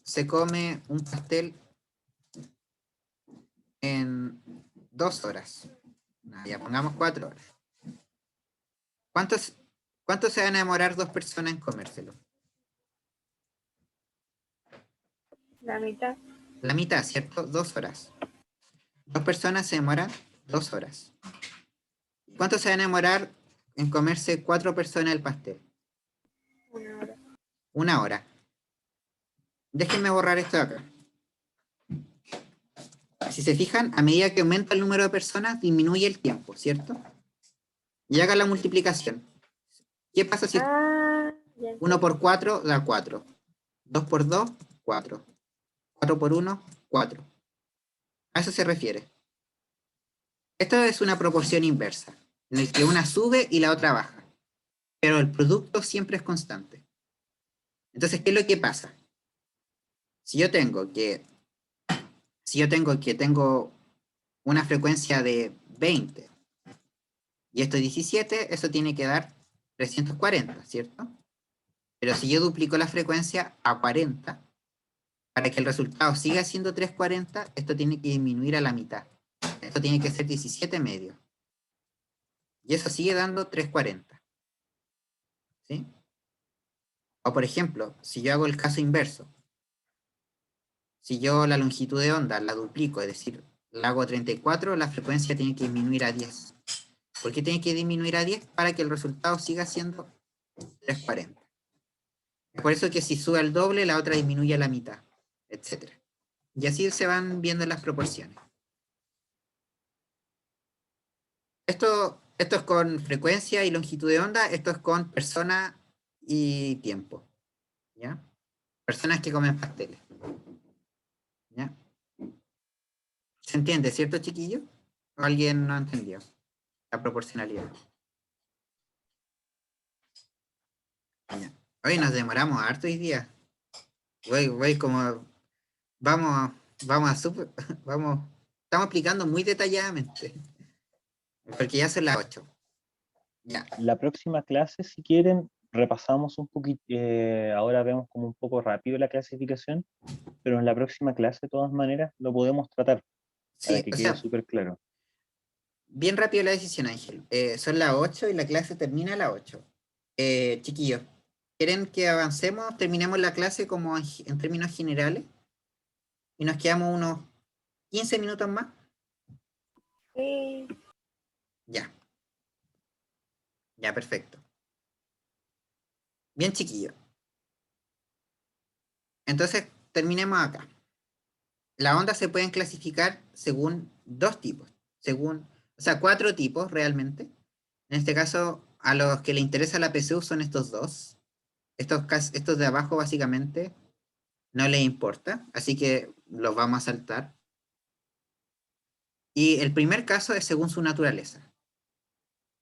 se come un pastel en 2 horas. Ya pongamos 4 horas. ¿Cuánto se van a demorar 2 personas en comérselo? La mitad. La mitad, ¿cierto? 2 horas. 2 personas se demoran 2 horas. ¿Cuánto se van a demorar en comerse 4 personas el pastel? 1 hora. 1 hora. Déjenme borrar esto de acá. Si se fijan, a medida que aumenta el número de personas, disminuye el tiempo, ¿cierto? Y hagan la multiplicación. ¿Qué pasa si 1 por 4 da 4? 2 por 2, 4. 4 por 1, 4. A eso se refiere. Esto es una proporción inversa, en el que una sube y la otra baja. Pero el producto siempre es constante. Entonces, ¿qué es lo que pasa? Si yo tengo una frecuencia de 20 y esto es 17, eso tiene que dar 340, ¿cierto? Pero si yo duplico la frecuencia a 40, para que el resultado siga siendo 340, esto tiene que disminuir a la mitad. Esto tiene que ser 17 medio. Y eso sigue dando 340. ¿Sí? O por ejemplo, si yo hago el caso inverso, si yo la longitud de onda la duplico, es decir, la hago 34, la frecuencia tiene que disminuir a 10. ¿Por qué tiene que disminuir a 10? Para que el resultado siga siendo 340. Es por eso que si sube al doble, la otra disminuye a la mitad, etc. Y así se van viendo las proporciones. Esto es con frecuencia y longitud de onda, esto es con persona y tiempo. ¿Ya? Personas que comen pasteles. ¿Ya? ¿Se entiende, cierto, chiquillo? ¿O alguien no entendió la proporcionalidad? ¿Ya? Hoy nos demoramos harto hoy día. Voy como... Vamos estamos explicando muy detalladamente. Porque ya son las 8. Ya. la próxima clase, si quieren, repasamos un poquito, ahora vemos como un poco rápido la clasificación, pero en la próxima clase, de todas maneras, lo podemos tratar para Sí, que o quede sea, súper claro. bien rápido la decisión, Ángel. Son las 8 y la clase termina a las 8. Chiquillos, ¿quieren que avancemos, terminemos la clase como en términos generales? Y nos quedamos unos 15 minutos más. Sí. Ya. Ya, perfecto. Bien, chiquillo. Entonces, terminemos acá. Las ondas se pueden clasificar según dos tipos, o sea, 4 tipos realmente. En este caso, a los que les interesa la PSU son estos dos. Estos de abajo básicamente no les importa, así que los vamos a saltar. Y el primer caso es según su naturaleza.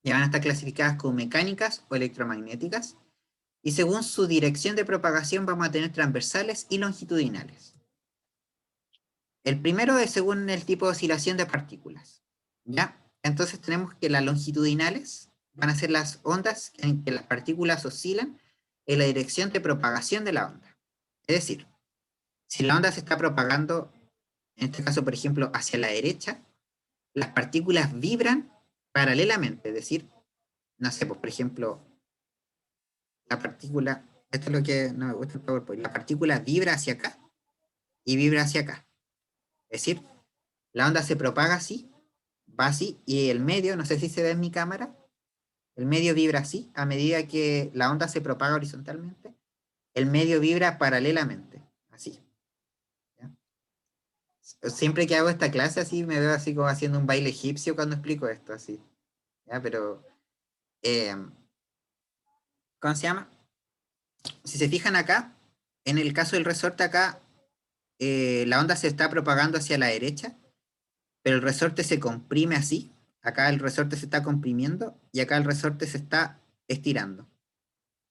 Ya van a estar clasificadas como mecánicas o electromagnéticas. Y según su dirección de propagación vamos a tener transversales y longitudinales. El primero es según el tipo de oscilación de partículas. ¿Ya? Entonces tenemos que las longitudinales van a ser las ondas en que las partículas oscilan en la dirección de propagación de la onda. Es decir, si la onda se está propagando, en este caso, por ejemplo, hacia la derecha, las partículas vibran paralelamente. Es decir, no sé, pues, por ejemplo, la partícula, esto es lo que no me gusta el PowerPoint, la partícula vibra hacia acá y vibra hacia acá. Es decir, la onda se propaga así, va así, y el medio, no sé si se ve en mi cámara, el medio vibra así, a medida que la onda se propaga horizontalmente, el medio vibra paralelamente, así. ¿Ya? Siempre que hago esta clase así, me veo así como haciendo un baile egipcio cuando explico esto, así. ¿Ya? Pero, ¿cómo se llama? Si se fijan acá, en el caso del resorte acá, la onda se está propagando hacia la derecha, pero el resorte se comprime así. Acá el resorte se está comprimiendo y acá el resorte se está estirando.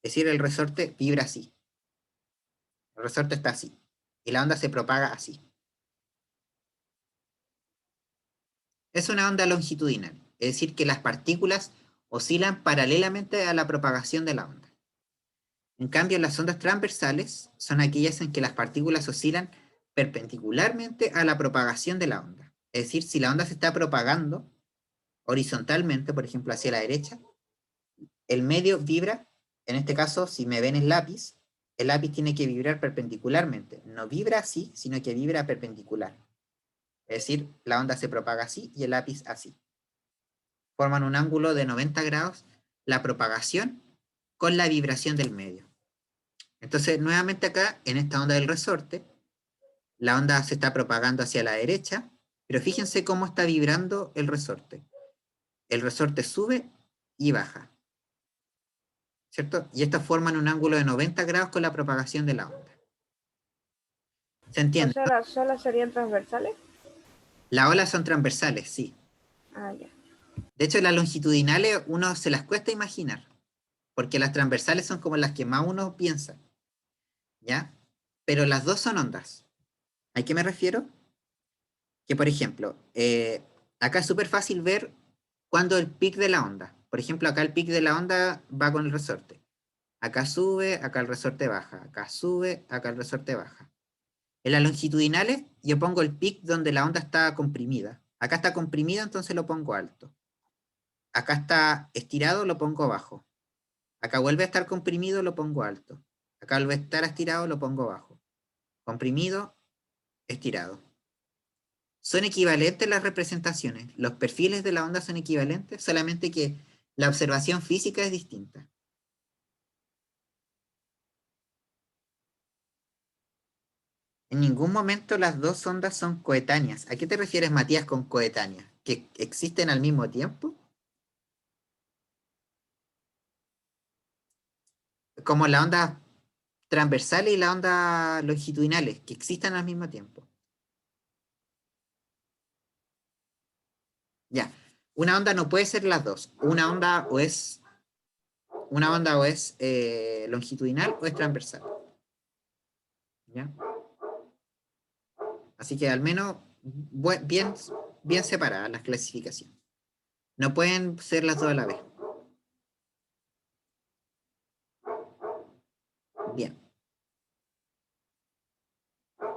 Es decir, el resorte vibra así. El resorte está así. Y la onda se propaga así. Es una onda longitudinal. Es decir, que las partículas oscilan paralelamente a la propagación de la onda. En cambio, las ondas transversales son aquellas en que las partículas oscilan perpendicularmente a la propagación de la onda. Es decir, si la onda se está propagando horizontalmente, por ejemplo, hacia la derecha, el medio vibra, en este caso, si me ven el lápiz tiene que vibrar perpendicularmente. No vibra así, sino que vibra perpendicular. Es decir, la onda se propaga así y el lápiz así. Forman un ángulo de 90 grados la propagación con la vibración del medio. Entonces, nuevamente acá, en esta onda del resorte, la onda se está propagando hacia la derecha, pero fíjense cómo está vibrando el resorte. El resorte sube y baja, ¿cierto? Y estas forman un ángulo de 90 grados con la propagación de la onda. ¿Se O entiende? sea, las olas serían transversales. Las olas son transversales, sí. Ah, ya. De hecho, las longitudinales uno se las cuesta imaginar, porque las transversales son como las que más uno piensa, ¿ya? Pero las dos son ondas. ¿A qué me refiero? Que, por ejemplo, acá es súper fácil ver cuándo el pic de la onda. Por ejemplo, acá el pic de la onda va con el resorte. Acá sube, acá el resorte baja. Acá sube, acá el resorte baja. En las longitudinales yo pongo el pic donde la onda está comprimida. Acá está comprimida, entonces lo pongo alto. Acá está estirado, lo pongo bajo. Acá vuelve a estar comprimido, lo pongo alto. Acá vuelve a estar estirado, lo pongo bajo. Comprimido, estirado. Son equivalentes las representaciones. Los perfiles de la onda son equivalentes, solamente que la observación física es distinta. En ningún momento las dos ondas son coetáneas. ¿A qué te refieres, Matías, con coetáneas? ¿Que existen al mismo tiempo? Como la onda transversal y la onda longitudinales, que existan al mismo tiempo. Ya. Una onda no puede ser las dos. Una onda o es longitudinal o es transversal. ¿Ya? Así que al menos bien separadas las clasificaciones. No pueden ser las dos a la vez. Bien.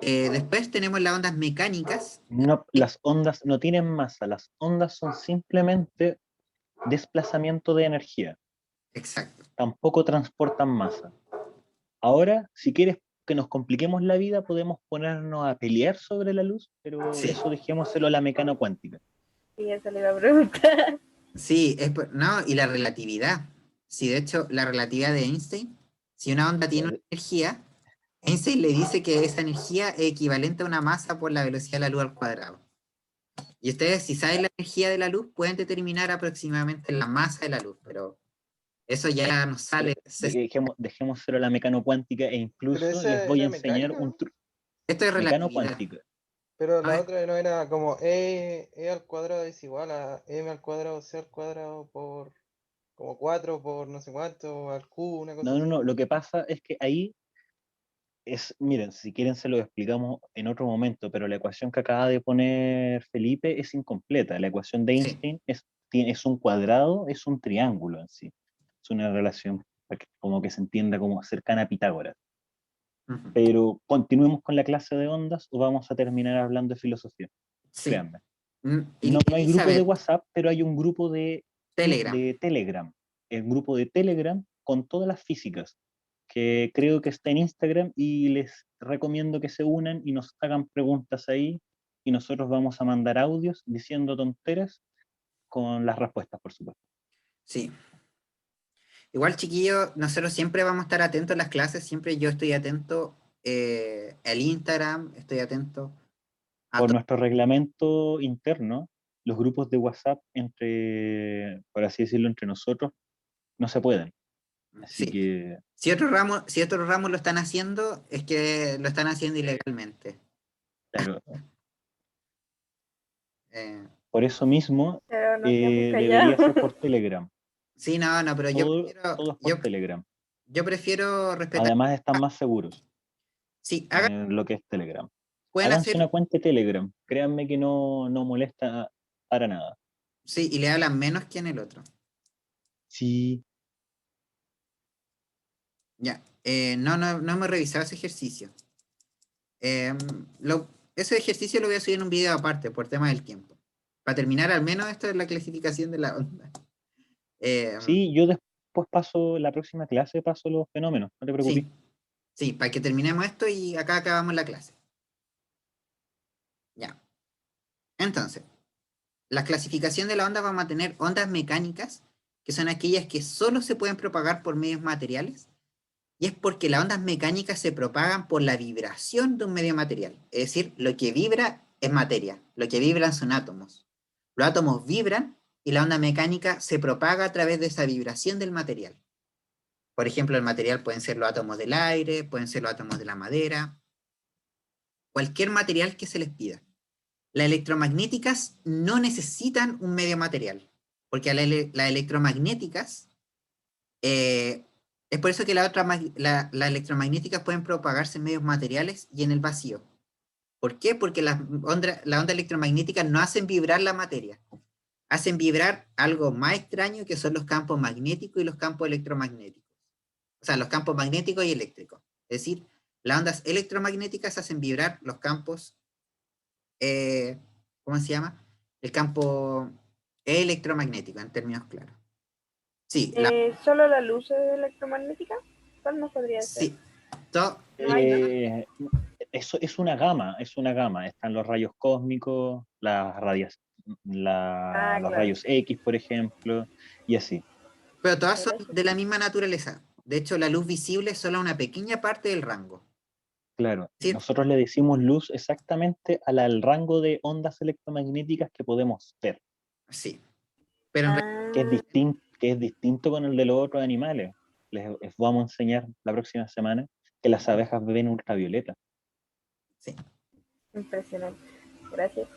Después tenemos las ondas mecánicas. No, las ondas no tienen masa, las ondas son simplemente desplazamiento de energía. Exacto. Tampoco transportan masa. Ahora, si quieres que nos compliquemos la vida, podemos ponernos a pelear sobre la luz, pero Sí. eso dejémoselo a la mecánica cuántica. Y eso le iba a preguntar. Sí, no, y la relatividad. Sí, de hecho, la relatividad de Einstein, si una onda tiene Ya, una energía, Einstein le dice que esa energía es equivalente a una masa por la velocidad de la luz al cuadrado. Y ustedes, si saben la energía de la luz, pueden determinar aproximadamente la masa de la luz, pero eso ya nos pero sale. dejemos solo la mecano cuántica e Pero incluso les esa voy a era enseñar mecánica, un ¿no? truco. Esto es Mecano relatividad. cuántica. Pero A la ver, otra no era como E al cuadrado es igual a M al cuadrado C al cuadrado por como 4 por no sé cuánto al cubo, una cosa No, no, así. no. Lo que pasa es que ahí miren, si quieren se lo explicamos en otro momento, pero la ecuación que acaba de poner Felipe es incompleta. La ecuación de sí. Einstein es un cuadrado, es un triángulo en sí. Es una relación como que se entienda como cercana a Pitágoras. Ujú. Pero continuemos con la clase de ondas o vamos a terminar hablando de filosofía. Sí. Créanme. Y No hay grupo de Elizabeth, WhatsApp, pero hay un grupo de Telegram. Telegram. El grupo de Telegram con todas las físicas, que creo que está en Instagram y les recomiendo que se unan y nos hagan preguntas ahí y nosotros vamos a mandar audios diciendo tonteras con las respuestas, por supuesto. Sí. Igual, chiquillos, nosotros siempre vamos a estar atentos a las clases, siempre yo estoy atento al Instagram, estoy atento a Por todo. nuestro reglamento interno, los grupos de WhatsApp por así decirlo, entre nosotros, no se pueden. Así Sí. que, Si otros ramos lo están haciendo, es que lo están haciendo ilegalmente. claro, Eh, por eso mismo Pero nos quedamos debería callados. ser por Telegram. sí, no, pero Todo es por Telegram. yo prefiero respetar. Además están más seguros Sí, en lo que es Telegram. pueden Háganse hacer, una cuenta de Telegram. Créanme que no molesta para nada. sí, y le hablan menos que en el otro. Sí, Ya, no hemos revisado ese ejercicio. Eh, ese ejercicio lo voy a subir en un video aparte, por tema del tiempo. Para terminar, al menos esto es la clasificación de la onda. Eh, sí, yo después paso, la próxima clase paso los fenómenos, no te preocupes. sí, sí, para que terminemos esto y acá acabamos la clase. Ya. Entonces, la clasificación de la onda vamos a tener ondas mecánicas, que son aquellas que solo se pueden propagar por medios materiales, y es porque las ondas mecánicas se propagan por la vibración de un medio material. Es decir, lo que vibra es materia, lo que vibran son átomos. Los átomos vibran y la onda mecánica se propaga a través de esa vibración del material. Por ejemplo, el material pueden ser los átomos del aire, pueden ser los átomos de la madera, cualquier material que se les pida. Las electromagnéticas no necesitan un medio material, porque las electromagnéticas, es por eso que las electromagnéticas pueden propagarse en medios materiales y en el vacío. ¿Por qué? Porque las ondas electromagnéticas no hacen vibrar la materia, hacen vibrar algo más extraño que son los campos magnéticos y los campos electromagnéticos. O sea, los campos magnéticos y eléctricos. Es decir, las ondas electromagnéticas hacen vibrar los campos, eh, ¿cómo se llama? El campo electromagnético, en términos claros. Sí, ¿Solo la luz es electromagnética? ¿Cuál más podría ser? sí. To- No hay más. Eso es una gama, es una gama. Están los rayos cósmicos, Ah, los claro. rayos X, por ejemplo, y así. pero todas son Era eso. de la misma naturaleza. De hecho, la luz visible es solo una pequeña parte del rango. Claro, Es decir, nosotros le decimos luz exactamente al rango de ondas electromagnéticas que podemos ver, sí. Pero en Ah, que es distinto con el de los otros animales. Les vamos a enseñar la próxima semana que las abejas ven ultravioleta. sí, impresionante. Gracias.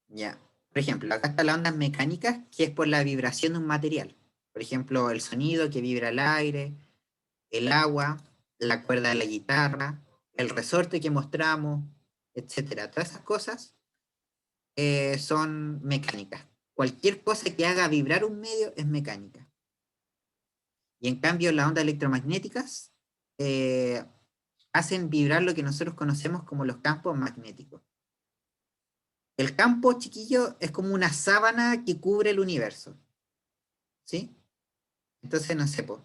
ya. Por ejemplo, acá están las ondas mecánicas, que es por la vibración de un material. Por ejemplo, el sonido que vibra el aire, el agua, la cuerda de la guitarra, el resorte que mostramos, etcétera. Todas esas cosas son mecánicas. Cualquier cosa que haga vibrar un medio es mecánica. Y en cambio, las ondas electromagnéticas eh, hacen vibrar lo que nosotros conocemos como los campos magnéticos. El campo, chiquillo, es como una sábana que cubre el universo. ¿Sí? Entonces, no sé, po,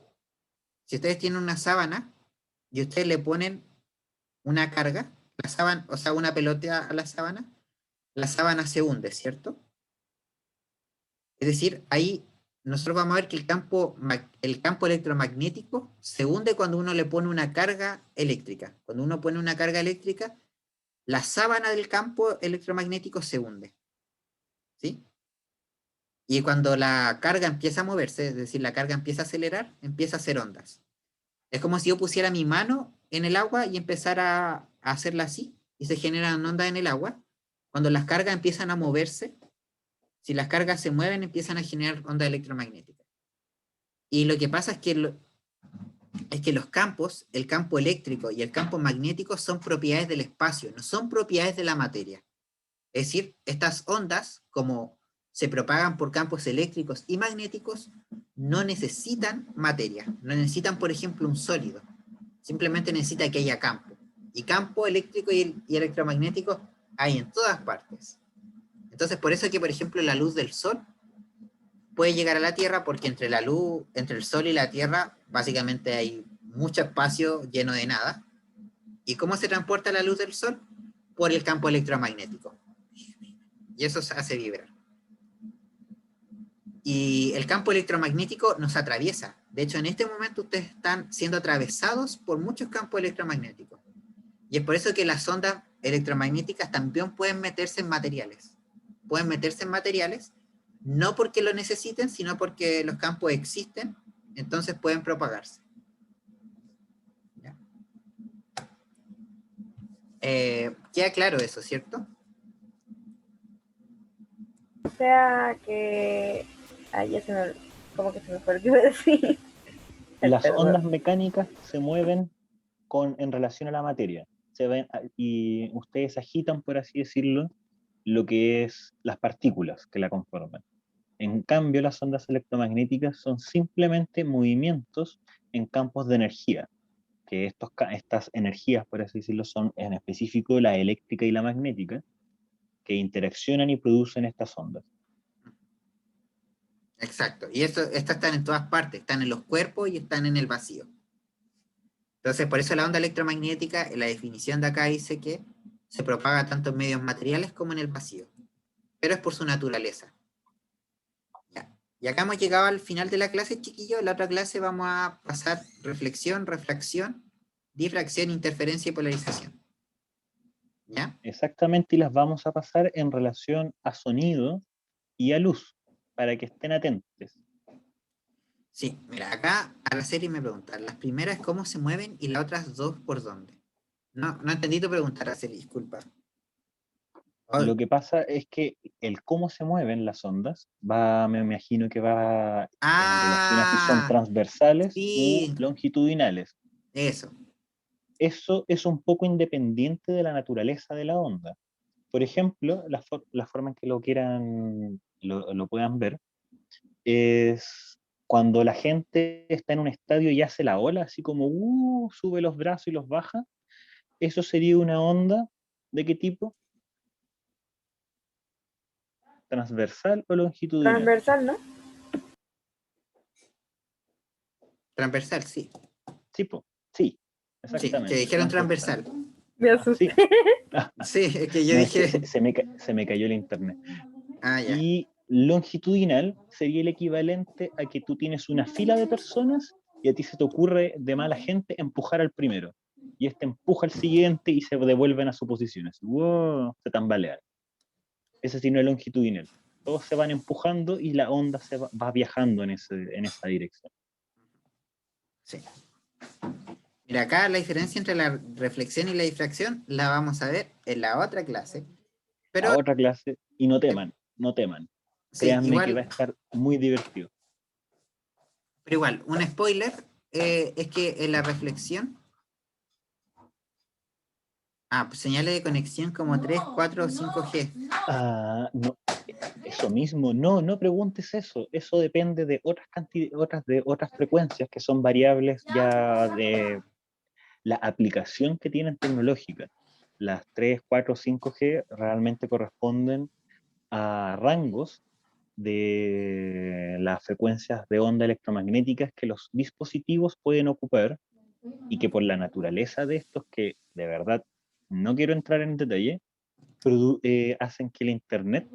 si ustedes tienen una sábana y ustedes le ponen una carga, la sábana, o sea, una pelota a la sábana se hunde, ¿cierto? Es decir, ahí nosotros vamos a ver que el campo electromagnético se hunde cuando uno le pone una carga eléctrica. Cuando uno pone una carga eléctrica, la sábana del campo electromagnético se hunde. ¿Sí? Y cuando la carga empieza a moverse, es decir, la carga empieza a acelerar, empieza a hacer ondas. Es como si yo pusiera mi mano en el agua y empezara a hacerla así, y se generan ondas en el agua. Cuando las cargas empiezan a moverse, si las cargas se mueven, empiezan a generar ondas electromagnéticas. Y lo que pasa es que los campos, el campo eléctrico y el campo magnético, son propiedades del espacio, no son propiedades de la materia. Es decir, estas ondas, como se propagan por campos eléctricos y magnéticos, no necesitan materia, no necesitan, por ejemplo, un sólido. Simplemente necesita que haya campo. Y campo eléctrico y electromagnético hay en todas partes. Entonces, por eso es que, por ejemplo, la luz del sol puede llegar a la Tierra, porque entre el sol y la Tierra, básicamente hay mucho espacio lleno de nada. ¿Y cómo se transporta la luz del sol? Por el campo electromagnético. Y eso se hace vibrar. Y el campo electromagnético nos atraviesa. De hecho, en este momento ustedes están siendo atravesados por muchos campos electromagnéticos. Y es por eso que las ondas electromagnéticas también pueden meterse en materiales. Pueden meterse en materiales, no porque lo necesiten, sino porque los campos existen, entonces pueden propagarse. ¿Ya? Queda claro eso, ¿cierto? O sea que... Ay, ya se me... Como que se me fue lo que iba a decir. Las Perdón. ondas mecánicas se mueven en relación a la materia. Se ven, y ustedes agitan, por así decirlo, lo que es las partículas que la conforman. En cambio, las ondas electromagnéticas son simplemente movimientos en campos de energía, que estas energías, por así decirlo, son en específico la eléctrica y la magnética, que interaccionan y producen estas ondas. Exacto. Y estas están en todas partes, están en los cuerpos y están en el vacío. Entonces, por eso la onda electromagnética, en la definición de acá dice que se propaga tanto en medios materiales como en el vacío. Pero es por su naturaleza. Ya. Y acá hemos llegado al final de la clase, chiquillos. En la otra clase vamos a pasar reflexión, refracción, difracción, interferencia y polarización. ¿Ya? Exactamente, y las vamos a pasar en relación a sonido y a luz, para que estén atentos. Sí, mira, acá a la serie me preguntan, las primeras cómo se mueven y las otras dos por dónde. No entendí tu pregunta, Araceli, disculpa. Lo que pasa es que el cómo se mueven las ondas me imagino que va en relación a si son transversales sí, u longitudinales. eso. Eso es un poco independiente de la naturaleza de la onda. Por ejemplo, la forma en que lo puedan ver es cuando la gente está en un estadio y hace la ola, así como sube los brazos y los baja. Eso sería una onda ¿de qué tipo? ¿Transversal o longitudinal? Transversal, ¿no? Transversal, sí. Sí, Sí, exactamente. que dijeron transversal. Me asusté. Sí, es que yo No, dije... es que se me cayó el internet. Ah, ya. Y longitudinal sería el equivalente a que tú tienes una fila de personas y a ti se te ocurre de mala gente empujar al primero. Y este empuja al siguiente y se devuelven a sus posiciones. ¡Wow! Se tambalean. Ese sí no es longitudinal. Todos se van empujando y la onda va viajando en esa dirección. Sí. Mira, acá la diferencia entre la reflexión y la difracción la vamos a ver en la otra clase. Pero, La otra clase, y no teman. sí, Créanme igual, que va a estar muy divertido. pero igual, un spoiler es que en la reflexión... pues señales de conexión como 3, 4 o 5G. No, eso mismo, no preguntes eso. Eso depende de otras frecuencias que son variables ya de la aplicación que tienen tecnológica. Las 3, 4, 5G realmente corresponden a rangos de las frecuencias de onda electromagnéticas que los dispositivos pueden ocupar y que por la naturaleza de estos, que de verdad no quiero entrar en detalle, hacen que el internet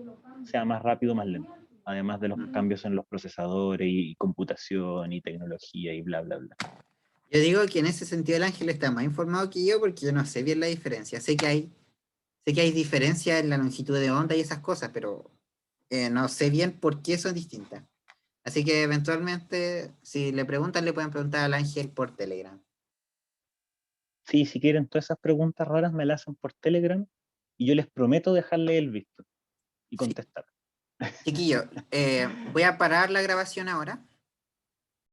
sea más rápido, más lento. además de los cambios en los procesadores y computación y tecnología y bla, bla, bla. Yo digo que en ese sentido el Ángel está más informado que yo porque yo no sé bien la diferencia. Sé que hay diferencia en la longitud de onda y esas cosas, pero no sé bien por qué son distintas. Así que eventualmente, si le preguntan, le pueden preguntar al Ángel por Telegram. Sí, si quieren todas esas preguntas raras me las hacen por Telegram y yo les prometo dejarle el visto y contestar. Chiquillo, voy a parar la grabación ahora.